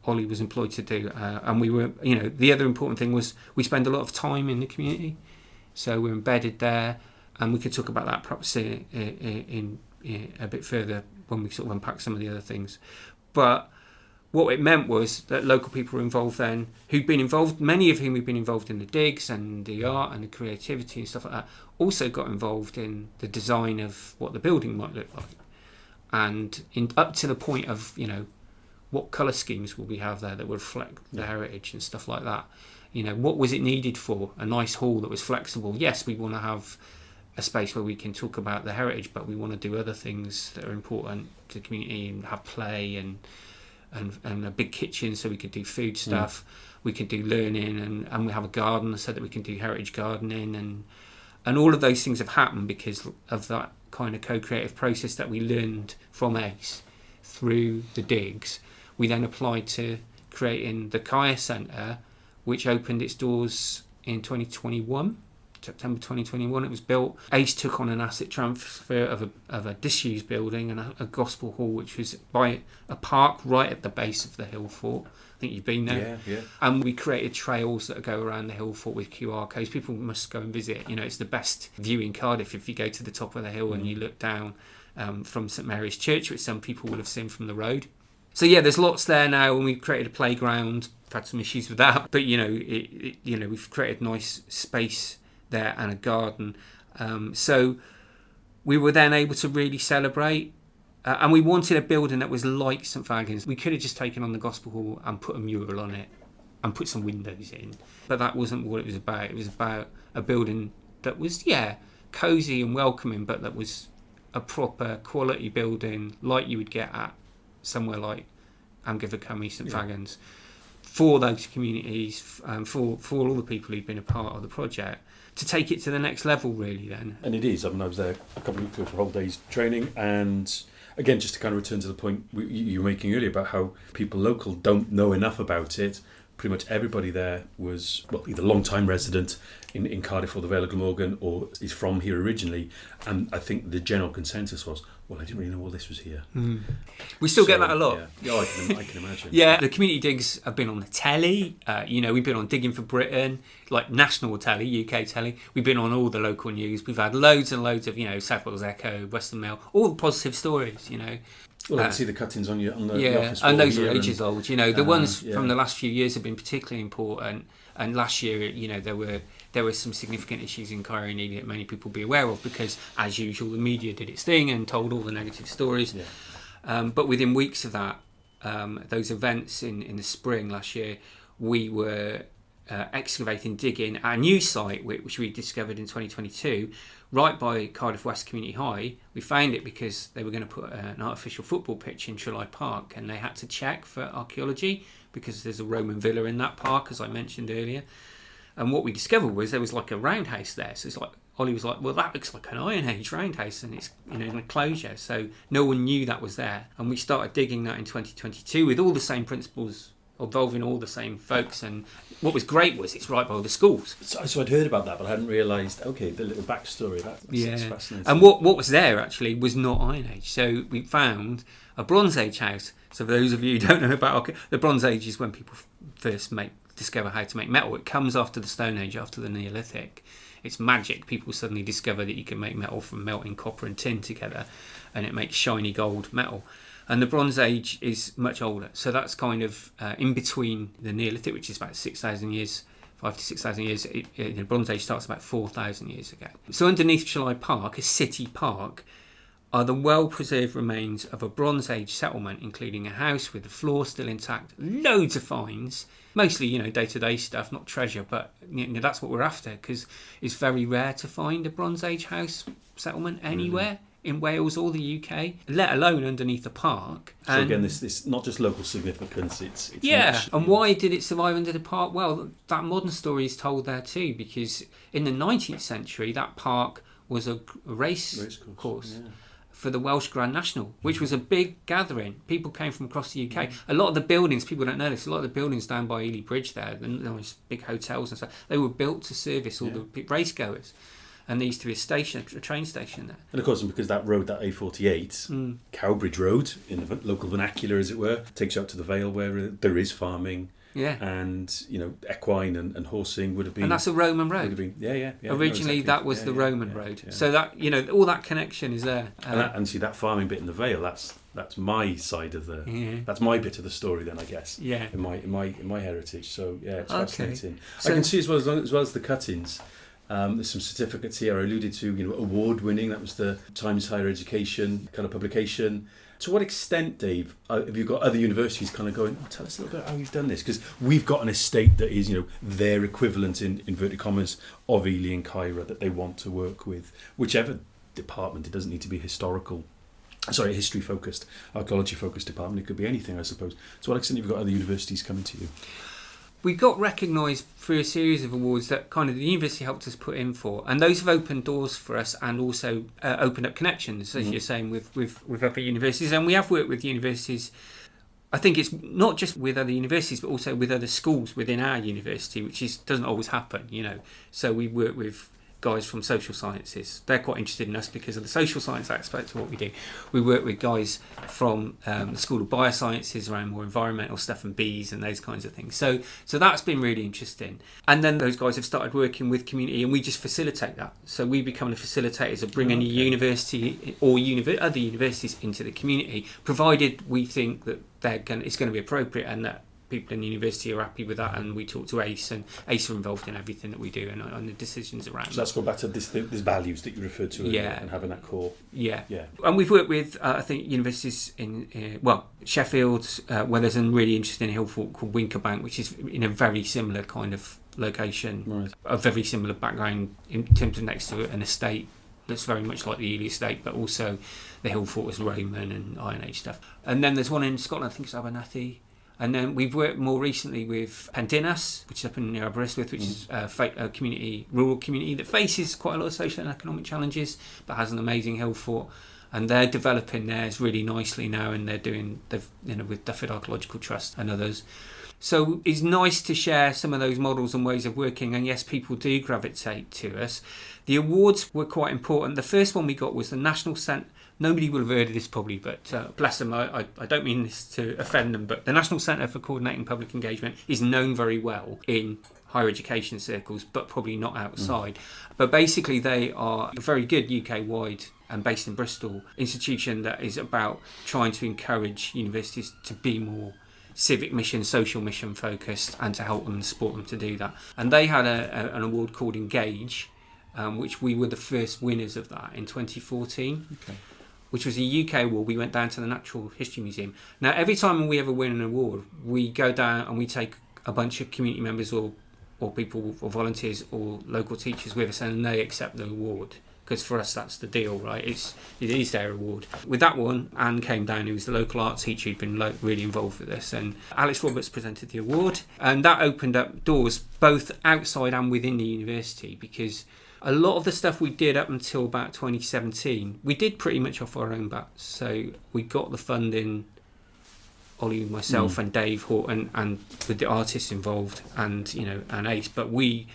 Olly was employed to do. And we were, the other important thing was we spend a lot of time in the community, so we're embedded there, and we could talk about that perhaps in a bit further when we sort of unpack some of the other things. But what it meant was that local people were involved then, many of whom had been involved in the digs and the art and the creativity and stuff like that, also got involved in the design of what the building might look like. And up to the point of, what colour schemes will we have there that will reflect the heritage and stuff like that. What was it needed for? A nice hall that was flexible. Yes, we want to have a space where we can talk about the heritage, but we want to do other things that are important to the community and have play and a big kitchen so we could do food stuff. We could do learning and we have a garden so that we can do heritage gardening and all of those things have happened because of that kind of co-creative process that we learned from ACE through the digs. We then applied to creating the CAER Centre, which opened its doors in 2021. September 2021 it was built. ACE took on an asset transfer of a disused building and a gospel hall, which was by a park right at the base of the hill fort. I think you've been there. Yeah. And we created trails that go around the hill fort with QR codes. People must go and visit. It's the best view in Cardiff if you go to the top of the hill and you look down from St Mary's Church, which some people would have seen from the road. So there's lots there now, and we've created a playground. We've had some issues with that, but we've created nice space there and a garden. So we were then able to really celebrate, and we wanted a building that was like St Fagans. We could have just taken on the Gospel Hall and put a mural on it and put some windows in, but that wasn't what it was about. It was about a building that was cosy and welcoming, but that was a proper quality building like you would get at somewhere like Amgyfrwcymru, St Fagans, for those communities, for all the people who've been a part of the project, to take it to the next level, really, then. And it is. I was there a couple of weeks ago for a whole day's training, and again, just to kind of return to the point you were making earlier about how people local don't know enough about it. Pretty much everybody there was, either long-time resident in Cardiff or the Vale of Glamorgan or is from here originally, and I think the general consensus was, I didn't really know all this was here. We still get that a lot. Yeah, I can imagine. The community digs have been on the telly. We've been on Digging for Britain, like national telly, UK telly. We've been on all the local news. We've had loads and loads of, South Wales Echo, Western Mail, all the positive stories, Well, I can see the cuttings on the office wall. And those are ages old. The ones from the last few years have been particularly important. And last year, there were some significant issues in Caerau and Ely that many people be aware of because, as usual, the media did its thing and told all the negative stories. But within weeks of that, those events in the spring last year, we were excavating, digging our new site, which we discovered in 2022, right by Cardiff West Community High. We found it because they were going to put an artificial football pitch in Ely Park, and they had to check for archaeology because there's a Roman villa in that park, as I mentioned earlier. And what we discovered was there was like a roundhouse there. So it's like, Ollie was like, well, that looks like an Iron Age roundhouse, and it's in a closure. So no one knew that was there. And we started digging that in 2022 with all the same principles, involving all the same folks. And what was great was it's right by all the schools. So I'd heard about that, but I hadn't realised, the little backstory. That's fascinating. And what was there actually was not Iron Age. So we found a Bronze Age house. So for those of you who don't know about the Bronze Age is when people first discover how to make metal. It comes after the Stone Age, after the Neolithic. It's magic. People suddenly discover that you can make metal from melting copper and tin together, and it makes shiny gold metal. And the Bronze Age is much older. So that's kind of in between the Neolithic, which is about 6,000 years, 5,000 to 6,000 years. The Bronze Age starts about 4,000 years ago. So underneath Ely Park, a city park, are the well-preserved remains of a Bronze Age settlement, including a house with the floor still intact, loads of finds, mostly, day-to-day stuff, not treasure, but that's what we're after, because it's very rare to find a Bronze Age house settlement anywhere in Wales or the UK, let alone underneath a park. So again, this not just local significance, it's and why did it survive under the park? Well, that modern story is told there too, because in the 19th century, that park was a race course. For the Welsh Grand National, which was a big gathering. People came from across the UK. A lot of the buildings, people don't know this, a lot of the buildings down by Ely Bridge there was big hotels and stuff, they were built to service all the race goers. And there used to be a train station there. And of course, because that road, that A48, Cowbridge Road, in the local vernacular as it were, takes you up to the Vale where there is farming. Yeah. And, equine and horsing would have been... And that's a Roman road. Originally, that was the Roman road. Yeah. So that, all that connection is there. And see, that farming bit in the Vale, that's my side of the... That's my bit of the story then, I guess. Yeah. In my heritage. So, it's fascinating. So, I can see as well as the cuttings, There's some certificates here. I alluded to, award-winning. That was the Times Higher Education kind of publication. To what extent, Dave, have you got other universities kind of going, tell us a little bit how you've done this? Because we've got an estate that is, their equivalent in inverted commas of Ely and Caerau that they want to work with. Whichever department, it doesn't need to be history-focused, archaeology-focused department. It could be anything, I suppose. To what extent have you got other universities coming to you? We got recognised through a series of awards that kind of the university helped us put in for, and those have opened doors for us and also opened up connections, as you're saying, with other universities. And we have worked with universities. I think it's not just with other universities, but also with other schools within our university, which doesn't always happen, So we work with guys from social sciences. They're quite interested in us because of the social science aspect of what we do. We work with guys from the School of Biosciences around more environmental stuff and bees and those kinds of things. So that's been really interesting. And then those guys have started working with community, and we just facilitate that. So we become the facilitators of bringing a university or other universities into the community, provided we think that it's going to be appropriate and that people in the university are happy with that, and we talk to ACE, and ACE are involved in everything that we do and the decisions around. So let's go back to these values that you referred to earlier, and having that core. Yeah. And we've worked with I think universities in Sheffield, where there's a really interesting hill fort called Winkerbank, which is in a very similar kind of location, right. A very similar background in terms of next to an estate that's very much like the Ely estate, but also the hill fort was Roman and Iron Age stuff. And then there's one in Scotland, I think it's Abernathy. And then we've worked more recently with Pendinas, which is up near Aberystwyth, which is a rural community that faces quite a lot of social and economic challenges, but has an amazing hill fort. And they're developing theirs really nicely now, and with Duffield Archaeological Trust and others. So it's nice to share some of those models and ways of working, and yes, people do gravitate to us. The awards were quite important. The first one we got was the National Centre. Nobody will have heard of this probably, but bless them, I don't mean this to offend them, but the National Centre for Coordinating Public Engagement is known very well in higher education circles, but probably not outside. But basically they are a very good UK-wide and based in Bristol institution that is about trying to encourage universities to be more civic mission, social mission focused, and to help them and support them to do that. And they had an award called Engage, which we were the first winners of that in 2014. Okay. Which was a UK award. We went down to the Natural History Museum. Now, every time we ever win an award, we go down and we take a bunch of community members or people or volunteers or local teachers with us, and they accept the award. Because for us, that's the deal, right? It is their award. With that one, Anne came down, who was the local art teacher who'd been really involved with this, and Alex Roberts presented the award. And that opened up doors both outside and within the university, because a lot of the stuff we did up until about 2017, we did pretty much off our own bats. So we got the funding, Olly, myself, and Dave Horton, and with the artists involved, and ACE. But we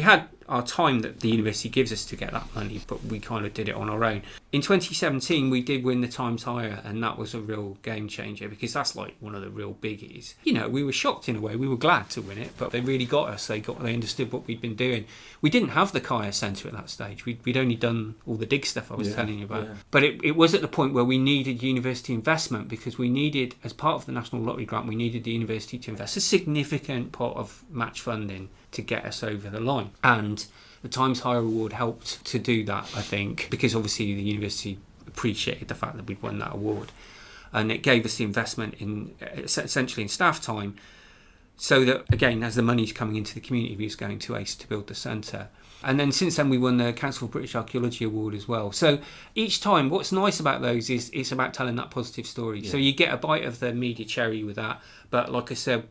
had our time that the university gives us to get that money, but we kind of did it on our own. In 2017, we did win the Times Higher, and that was a real game changer, because that's like one of the real biggies. We were shocked in a way. We were glad to win it, but they really got us. They understood what we'd been doing. We didn't have the CAER Centre at that stage. We'd only done all the dig stuff I was telling you about. Yeah. But it was at the point where we needed university investment, because we needed, as part of the National Lottery Grant, we needed the university to invest a significant pot of match funding to get us over the line. And the Times Higher Award helped to do that, I think, because obviously the university appreciated the fact that we'd won that award. And it gave us the investment in essentially in staff time, so that, again, as the money's coming into the community, we was going to ACE to build the centre. And then since then we won the Council for British Archaeology Award as well. So each time, what's nice about those is it's about telling that positive story. Yeah. So you get a bite of the media cherry with that, but like I said,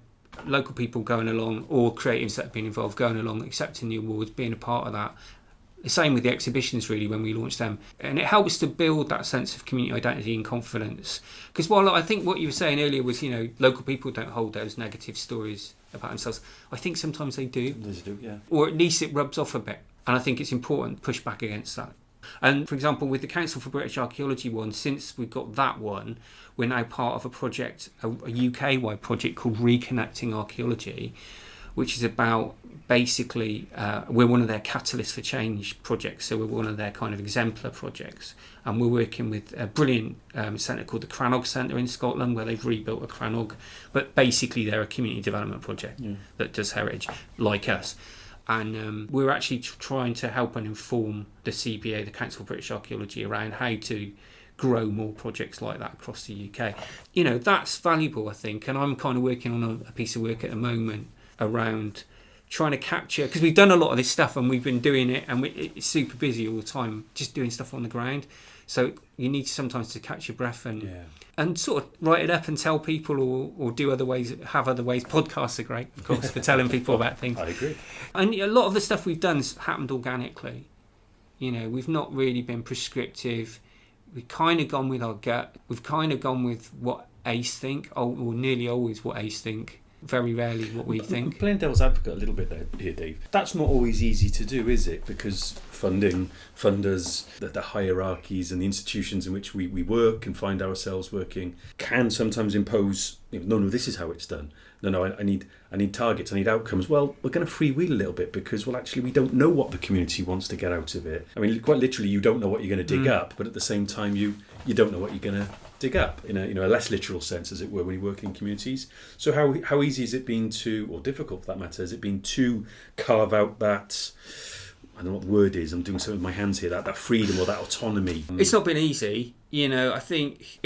local people going along, or creatives that have been involved going along, accepting the awards, being a part of that. The same with the exhibitions, really, when we launched them. And it helps to build that sense of community identity and confidence. Because while I think what you were saying earlier was, local people don't hold those negative stories about themselves, I think sometimes they do. They do, yeah. Or at least it rubs off a bit. And I think it's important to push back against that. And for example, with the Council for British Archaeology one, since we've got that one, we're now part of a project, a UK-wide project called Reconnecting Archaeology, which is about basically, we're one of their Catalyst for Change projects, so we're one of their kind of exemplar projects. And we're working with a brilliant centre called the Crannog Centre in Scotland, where they've rebuilt a Crannog, but basically they're a community development project that does heritage, like us. And we're actually trying to help and inform the CBA, the Council of British Archaeology, around how to grow more projects like that across the UK. You know, that's valuable, I think, and I'm kind of working on a piece of work at the moment around trying to capture, because we've done a lot of this stuff and we've been doing it, and it's super busy all the time, just doing stuff on the ground. So you need sometimes to catch your breath and sort of write it up and tell people, or do other ways, have other ways. Podcasts are great, of course, for telling people about things. I agree. And a lot of the stuff we've done's happened organically. You know, we've not really been prescriptive. We've kind of gone with our gut. We've kind of gone with what ACE think, or nearly always what ACE think. Very rarely what we think. Playing devil's advocate a little bit there, here, Dave. That's not always easy to do, is it? Because funders, the hierarchies and the institutions in which we work and find ourselves working can sometimes impose, no, this is how it's done. No, I need targets, I need outcomes. Well, we're going to freewheel a little bit because, well, actually, we don't know what the community wants to get out of it. I mean, quite literally, you don't know what you're going to dig up, but at the same time, you don't know what you're going to dig up in a less literal sense, as it were, when you work in communities. So how easy has it been to, or difficult for that matter, has it been to carve out that, I don't know what the word is, I'm doing something with my hands here, that freedom or that autonomy? It's not been easy. You know, I think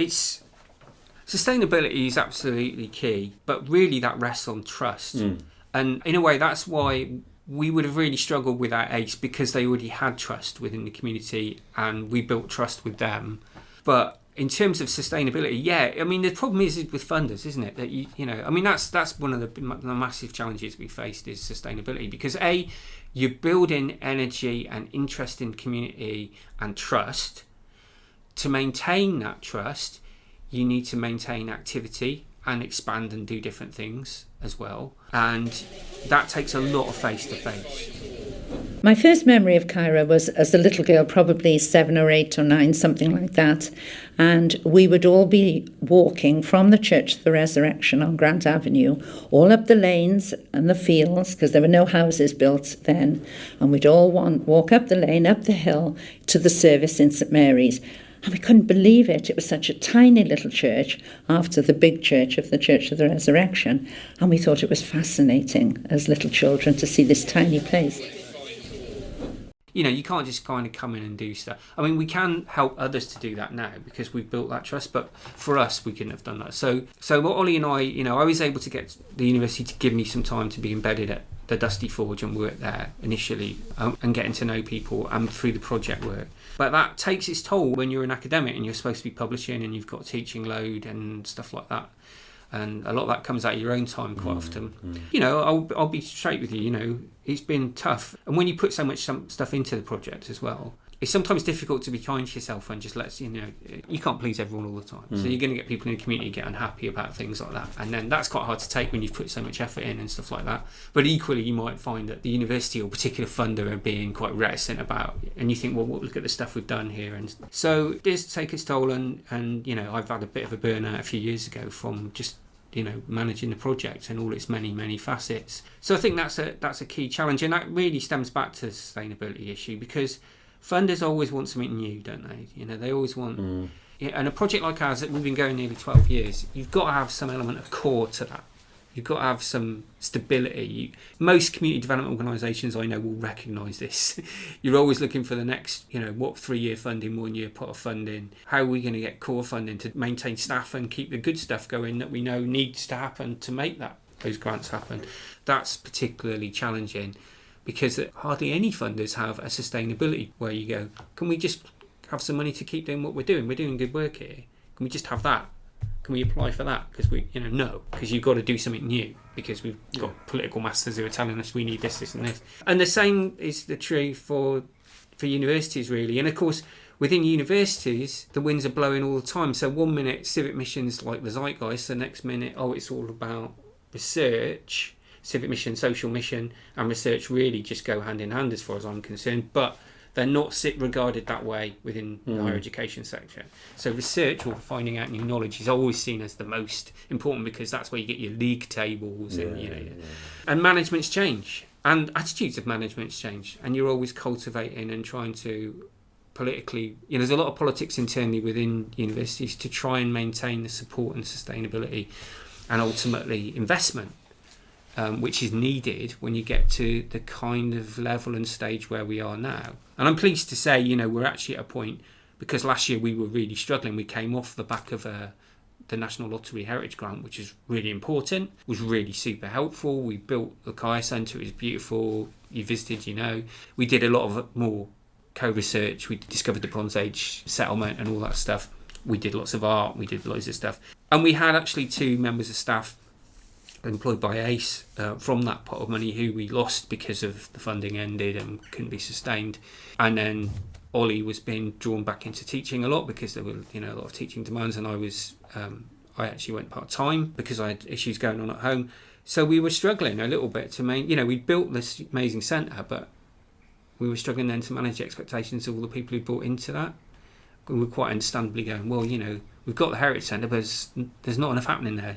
sustainability is absolutely key, but really that rests on trust. And in a way, that's why we would have really struggled with our ACE, because they already had trust within the community and we built trust with them. But in terms of sustainability, I mean, the problem is with funders, isn't it? That you know, I mean, that's one of the massive challenges we faced is sustainability, because you're building energy and interest in community and trust. To maintain that trust, you need to maintain activity and expand and do different things as well, and that takes a lot of face-to-face. My first memory of Caerau was as a little girl, probably 7 or 8 or 9, something like that. And we would all be walking from the Church of the Resurrection on Grant Avenue, all up the lanes and the fields, because there were no houses built then. And we'd all walk up the lane, up the hill, to the service in St Mary's. And we couldn't believe it. It was such a tiny little church after the big church of the Church of the Resurrection. And we thought it was fascinating as little children to see this tiny place. You know, you can't just kind of come in and do stuff. I mean, we can help others to do that now because we've built that trust, but for us, we couldn't have done that. So what Olly and I, you know, I was able to get the university to give me some time to be embedded at the Dusty Forge and work there initially, and getting to know people and through the project work. But that takes its toll when you're an academic and you're supposed to be publishing and you've got a teaching load and stuff like that. And a lot of that comes out of your own time quite often. You know, I'll be straight with you, you know, it's been tough. And when you put so much stuff into the project as well, it's sometimes difficult to be kind to yourself and just you know, you can't please everyone all the time. So you're going to get people in the community get unhappy about things like that. And then that's quite hard to take when you've put so much effort in and stuff like that. But equally, you might find that the university or particular funder are being quite reticent about, and you think, well, look at the stuff we've done here. And so it does take its toll. And, you know, I've had a bit of a burnout a few years ago from just, you know, managing the project and all its many and so I think that's a key challenge, and that really stems back to the sustainability issue, because funders always want something new, don't they? You know, they always want and a project like ours that we've been going nearly 12 years, you've got to have some element of core to that. You've got to have some stability. Most community development organisations I know will recognise this. You're always looking for the next, you know, what 3-year funding, 1-year pot of funding. How are we going to get core funding to maintain staff and keep the good stuff going that we know needs to happen to make those grants happen? That's particularly challenging because hardly any funders have a sustainability where you go, can we just have some money to keep doing what we're doing? We're doing good work here. Can we just have that? Can we apply for that? Because no, because you've got to do something new, because we've got political masters who are telling us we need this and this. And the same is the true for universities, really. And of course, within universities, the winds are blowing all the time. So 1 minute civic mission's like the zeitgeist, the next minute, it's all about research. Civic mission, social mission, and research really just go hand in hand as far as I'm concerned. But they're not regarded that way within the higher education sector. So research or finding out new knowledge is always seen as the most important, because that's where you get your league tables and managements change and attitudes of managements change, and you're always cultivating and trying to politically, there's a lot of politics internally within universities to try and maintain the support and sustainability and ultimately investment. which is needed when you get to the kind of level and stage where we are now. And I'm pleased to say, we're actually at a point, because last year we were really struggling. We came off the back of the National Lottery Heritage Grant, which is really important, was really super helpful. We built the CAER Centre, it was beautiful. You visited, We did a lot of more co-research. We discovered the Bronze Age settlement and all that stuff. We did lots of art, we did loads of stuff. And we had actually 2 members of staff employed by ACE from that pot of money who we lost because of the funding ended and couldn't be sustained. And then Olly was being drawn back into teaching a lot because there were a lot of teaching demands, and I actually went part-time because I had issues going on at home. So we were struggling a little bit to we built this amazing centre, but we were struggling then to manage the expectations of all the people who bought into that. We were quite understandably going, well, we've got the Heritage Centre, but there's not enough happening there,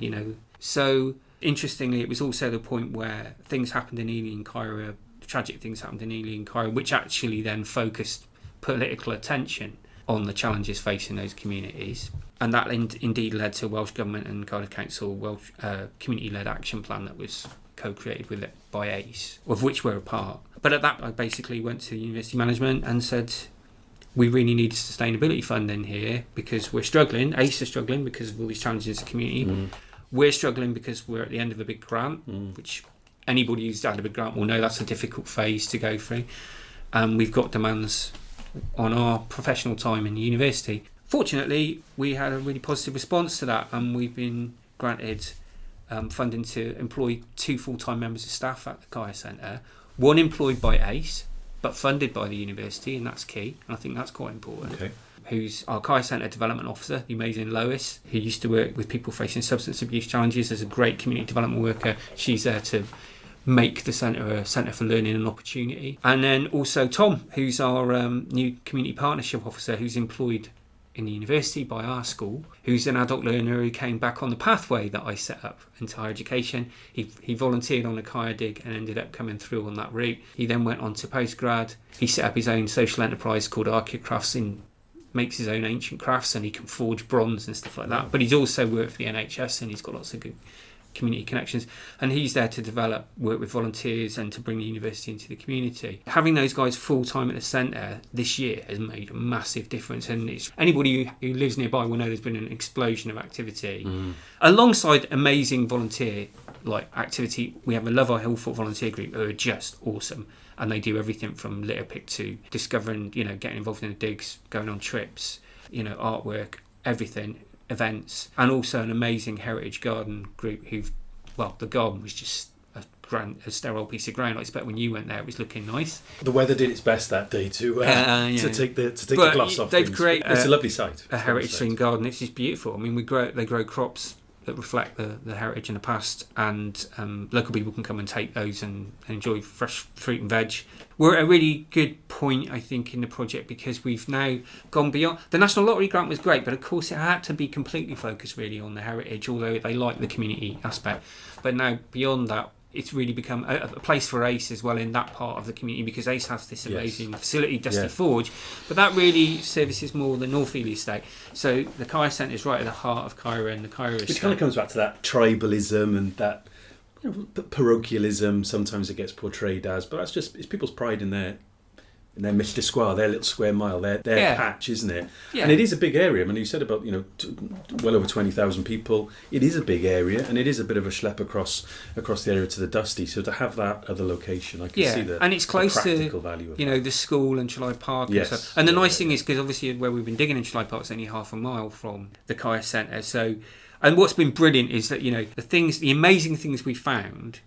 So interestingly, it was also the point where things happened in Ely and Caerau, tragic things happened in Ely and Caerau, which actually then focused political attention on the challenges facing those communities. And that indeed led to Welsh Government and Cardiff Council Welsh community-led action plan that was co-created with it by ACE, of which we're a part. But at that, I basically went to university management and said, we really need sustainability funding here because we're struggling. ACE is struggling because of all these challenges in the community. We're struggling because we're at the end of a big grant, which anybody who's had a big grant will know that's a difficult phase to go through. We've got demands on our professional time in university. Fortunately, we had a really positive response to that, and we've been granted funding to employ 2 full-time members of staff at the CAER Centre, one employed by ACE, but funded by the university, and that's key, and I think that's quite important. Okay. Who's our CAER Centre Development Officer, the amazing Lois, who used to work with people facing substance abuse challenges as a great community development worker. She's there to make the centre a centre for learning and opportunity. And then also Tom, who's our new Community Partnership Officer, who's employed in the university by our school, who's an adult learner who came back on the pathway that I set up into higher education. He volunteered on a CAER dig and ended up coming through on that route. He then went on to postgrad. He set up his own social enterprise called Archaeocrafts, makes his own ancient crafts, and he can forge bronze and stuff like that. But he's also worked for the NHS, and he's got lots of good community connections, and he's there to work with volunteers and to bring the university into the community. Having those guys full-time at the centre this year has made a massive difference, and anybody who lives nearby will know there's been an explosion of activity alongside amazing volunteer activity. We have a Love Our Hillfort volunteer group who are just awesome, and they do everything from litter pick to discovering, getting involved in the digs, going on trips, artwork, everything, events, and also an amazing heritage garden group the garden was just a sterile piece of ground. I expect when you went there it was looking nice. The weather did its best that day to take the gloss off. They've created it's a lovely site. A heritage themed garden. It's just beautiful. I mean, they grow crops that reflect the heritage in the past, and local people can come and take those and enjoy fresh fruit and veg. We're at a really good point, I think, in the project because we've now gone beyond. The National Lottery grant was great, but of course it had to be completely focused really on the heritage, although they like the community aspect. But now beyond that, it's really become a place for ACE as well in that part of the community, because ACE has this amazing facility, Dusty Forge, but that really services more the North Ely estate. So the CAER Centre is right at the heart of Caerau and the Caerau estate. Which kind of comes back to that tribalism and that parochialism sometimes it gets portrayed as, but it's people's pride in their Miche de Square, their little square mile, their patch, isn't it? Yeah. And it is a big area. I mean, you said about well over 20,000 people. It is a big area, and it is a bit of a schlep across the area to the Dusty. So to have that other location, I can see the and it's close the practical value of the school and July Park. Yes. And, and the nice thing is because obviously where we've been digging in July Park is only half a mile from the CAER Centre. So, and what's been brilliant is that the amazing things we found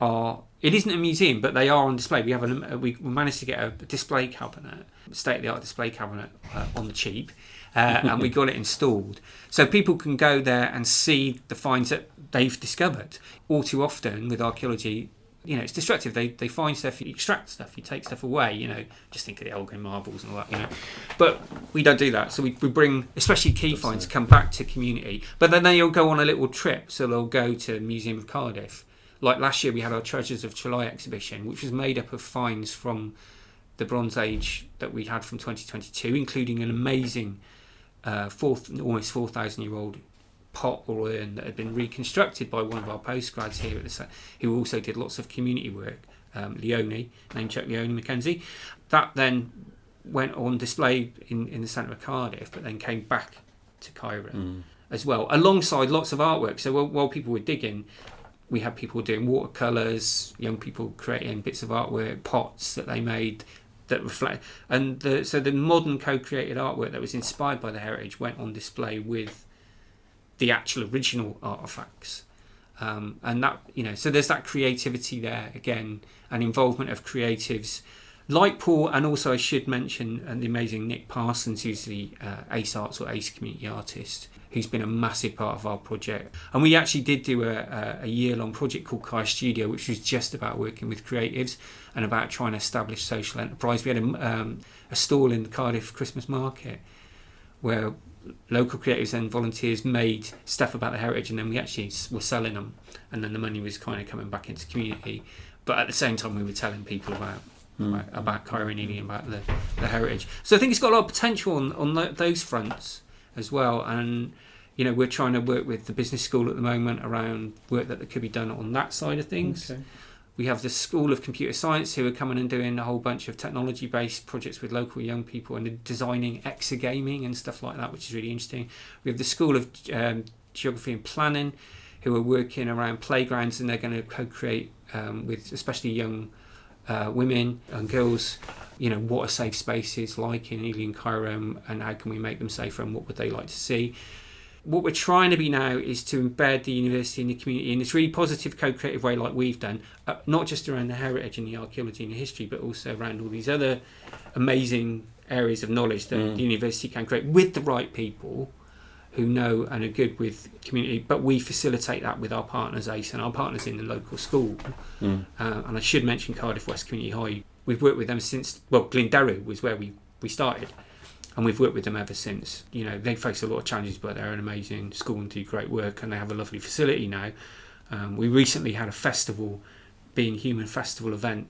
are. It isn't a museum, but they are on display. We managed to get a display cabinet, state-of-the-art display cabinet on the cheap, and we got it installed. So people can go there and see the finds that they've discovered. All too often with archaeology, it's destructive. They find stuff, you extract stuff, you take stuff away, just think of the Elgin marbles and all that, But we don't do that. So we bring, especially key finds, come back to community. But then they'll go on a little trip. So they'll go to Museum of Cardiff. Like last year we had our Treasures of July exhibition, which was made up of finds from the Bronze Age that we had from 2022, including an amazing almost 4,000-year-old pot or urn that had been reconstructed by one of our postgrads here at the who also did lots of community work, Leone, named Chuck Leone Mackenzie. That then went on display in the centre of Cardiff, but then came back to Caerau as well, alongside lots of artwork. So while people were digging, we had people doing watercolours, young people creating bits of artwork, pots that they made that reflect. And so the modern co-created artwork that was inspired by the heritage went on display with the actual original artefacts. And that, so there's that creativity there again, and involvement of creatives like Paul, and also I should mention the amazing Nick Parsons, who's the ACE Arts or ACE Community Artist, who's been a massive part of our project. And we actually did do a year-long project called CAER Studio, which was just about working with creatives and about trying to establish social enterprise. We had a stall in the Cardiff Christmas market where local creatives and volunteers made stuff about the heritage, and then we actually were selling them, and then the money was kind of coming back into the community. But at the same time, we were telling people about Caerau and Ely and about the heritage. So I think it's got a lot of potential on those fronts as well. And we're trying to work with the business school at the moment around work that could be done on that side of things. Okay. We have the School of Computer Science who are coming and doing a whole bunch of technology-based projects with local young people and designing exergaming and stuff like that, which is really interesting. We have the School of Geography and Planning who are working around playgrounds, and they're going to co-create with especially young women and girls, what are safe spaces like in Ely and Caerau, and how can we make them safer, and what would they like to see. What we're trying to be now is to embed the university in the community in this really positive co-creative way like we've done, not just around the heritage and the archaeology and the history, but also around all these other amazing areas of knowledge that the university can create with the right people who know and are good with community. But we facilitate that with our partners, ACE, and our partners in the local school. And I should mention Cardiff West Community High. We've worked with them since, Glendarrow was where we started, and we've worked with them ever since. They face a lot of challenges, but they're an amazing school and do great work, and they have a lovely facility now. We recently had a festival, Being Human Festival event,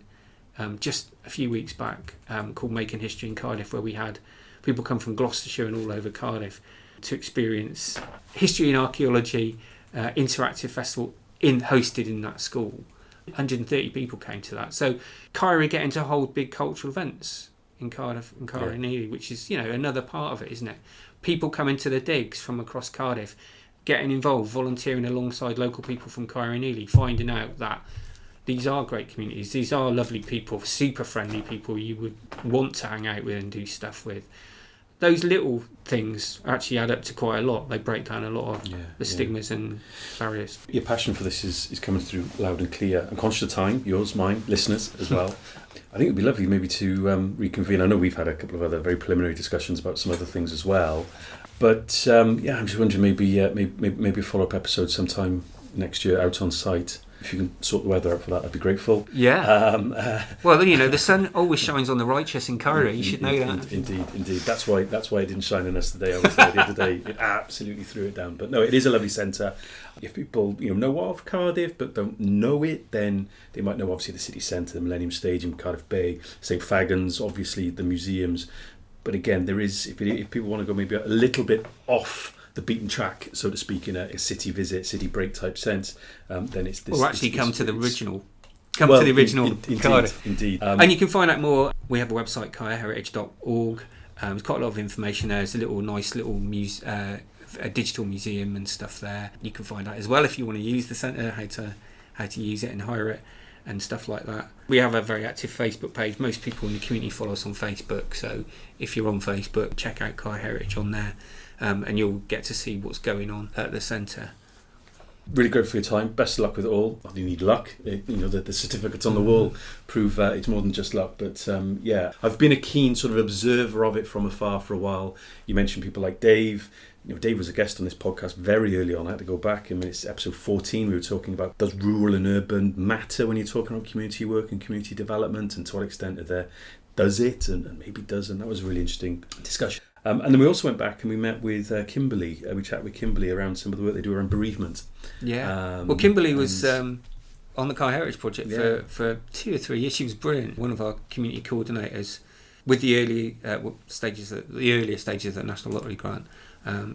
just a few weeks back, called Making History in Cardiff, where we had people come from Gloucestershire and all over Cardiff to experience history and archaeology interactive festival hosted in that school. 130 people came to that. So Caerau getting to hold big cultural events in Cardiff and Caerau and Ely, which is another part of it, isn't it? People coming to the digs from across Cardiff, getting involved, volunteering alongside local people from Caerau and Ely, finding out that these are great communities, these are lovely people, super friendly people you would want to hang out with and do stuff with. Those little things actually add up to quite a lot. They break down a lot of the stigmas and barriers. Your passion for this is coming through loud and clear. I'm conscious of time, yours, mine, listeners as well. I think it would be lovely maybe to reconvene. I know we've had a couple of other very preliminary discussions about some other things as well. But I'm just wondering maybe a follow-up episode sometime next year out on site. If you can sort the weather out for that, I'd be grateful. Yeah. Well, the sun always shines on the righteous in Caerau. You should know that. Indeed. That's why it didn't shine on us today. I was there the other day. It absolutely threw it down. But no, it is a lovely centre. If people know of Cardiff but don't know it, then they might know obviously the city centre, the Millennium Stadium, Cardiff Bay, St Fagans, obviously the museums. But again, there is if people want to go maybe a little bit off the beaten track, so to speak, in a city visit, city break type sense, then it's this. Or actually come to the original. Come to the original Cardiff. Indeed. And you can find out more. We have a website, caerheritage.org. There's quite a lot of information there. There's a nice little a digital museum and stuff there. You can find out as well if you want to use the centre, how to use it and hire it and stuff like that. We have a very active Facebook page. Most people in the community follow us on Facebook, so if you're on Facebook, check out CAER Heritage on there. And you'll get to see what's going on at the centre. Really grateful for your time. Best of luck with it all. You need luck. The certificates on the wall prove it's more than just luck. But I've been a keen sort of observer of it from afar for a while. You mentioned people like Dave. Dave was a guest on this podcast very early on. I had to go back. It's episode 14. We were talking about, does rural and urban matter when you're talking about community work and community development, and to what extent does it and maybe doesn't. That was a really interesting discussion. And then we also went back and we met with Kimberly. We chatted with Kimberly around some of the work they do around bereavement. Yeah. Kimberly was on the CAER Heritage project for 2 or 3 years. She was brilliant. One of our community coordinators. with the earlier stages of the National Lottery Grant.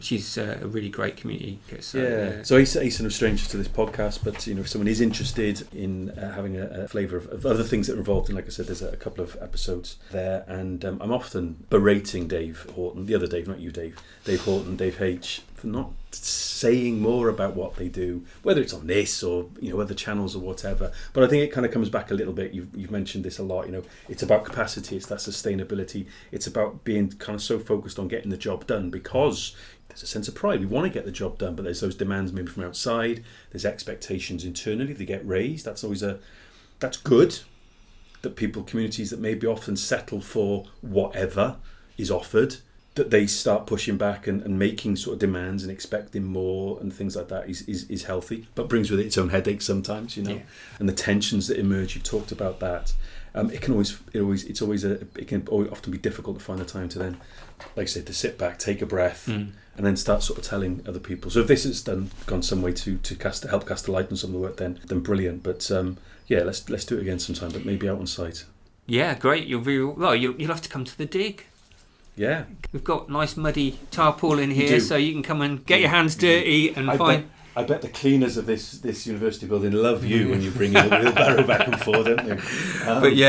She's a really great community. So he's no stranger to this podcast, but if someone is interested in having a flavour of other things that are involved, and like I said, there's a couple of episodes there, and I'm often berating Dave Horton, the other Dave, not you Dave Horton, Dave H, for not saying more about what they do, whether it's on this or other channels or whatever. But I think it kind of comes back a little bit. You've mentioned this a lot. It's about capacity, it's that sustainability, it's about being kind of so focused on getting the job done, because there's a sense of pride. We want to get the job done, but there's those demands maybe from outside. There's expectations internally. They get raised. That's good. That communities that maybe often settle for whatever is offered, that they start pushing back and making sort of demands and expecting more and things like that is healthy, but brings with it its own headaches sometimes, and the tensions that emerge. You've talked about that. It can often be difficult to find the time to then, like I said, to sit back, take a breath, and then start sort of telling other people. So if this has gone some way to help cast a light on some of the work, then brilliant. But let's do it again sometime, but maybe out on site. Yeah, great. You'll have to come to the dig. Yeah, we've got nice muddy tarpaulin here, so you can come and get your hands dirty and find. I bet the cleaners of this university building love you when you bring in the wheelbarrow back and forth, don't they?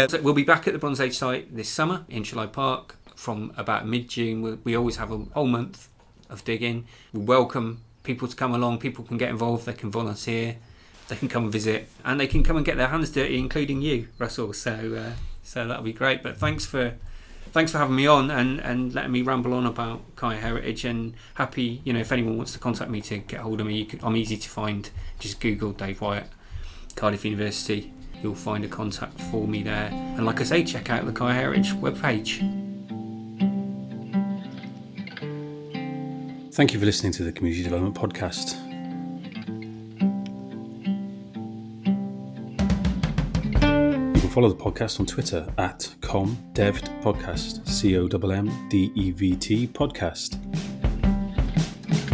So we'll be back at the Bronze Age site this summer in July Park from about mid-June. We always have a whole month of digging. We welcome people to come along. People can get involved. They can volunteer. They can come and visit, and they can come and get their hands dirty, including you, Russell. So that'll be great. But thanks for having me on and letting me ramble on about CAER Heritage, and happy, if anyone wants to contact me to get hold of me, I'm easy to find. Just Google Dave Wyatt, Cardiff University. You'll find a contact for me there. And like I say, check out the CAER Heritage webpage. Thank you for listening to the Community Development Podcast. Follow the podcast on Twitter at comdevt podcast, COMMDEVT podcast.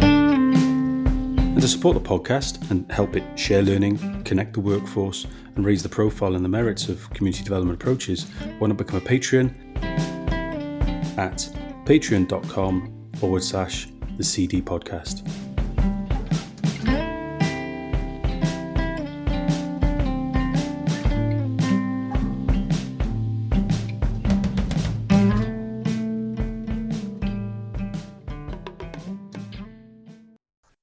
And to support the podcast and help it share learning, connect the workforce, and raise the profile and the merits of community development approaches, why not become a Patreon at patreon.com/the CD podcast.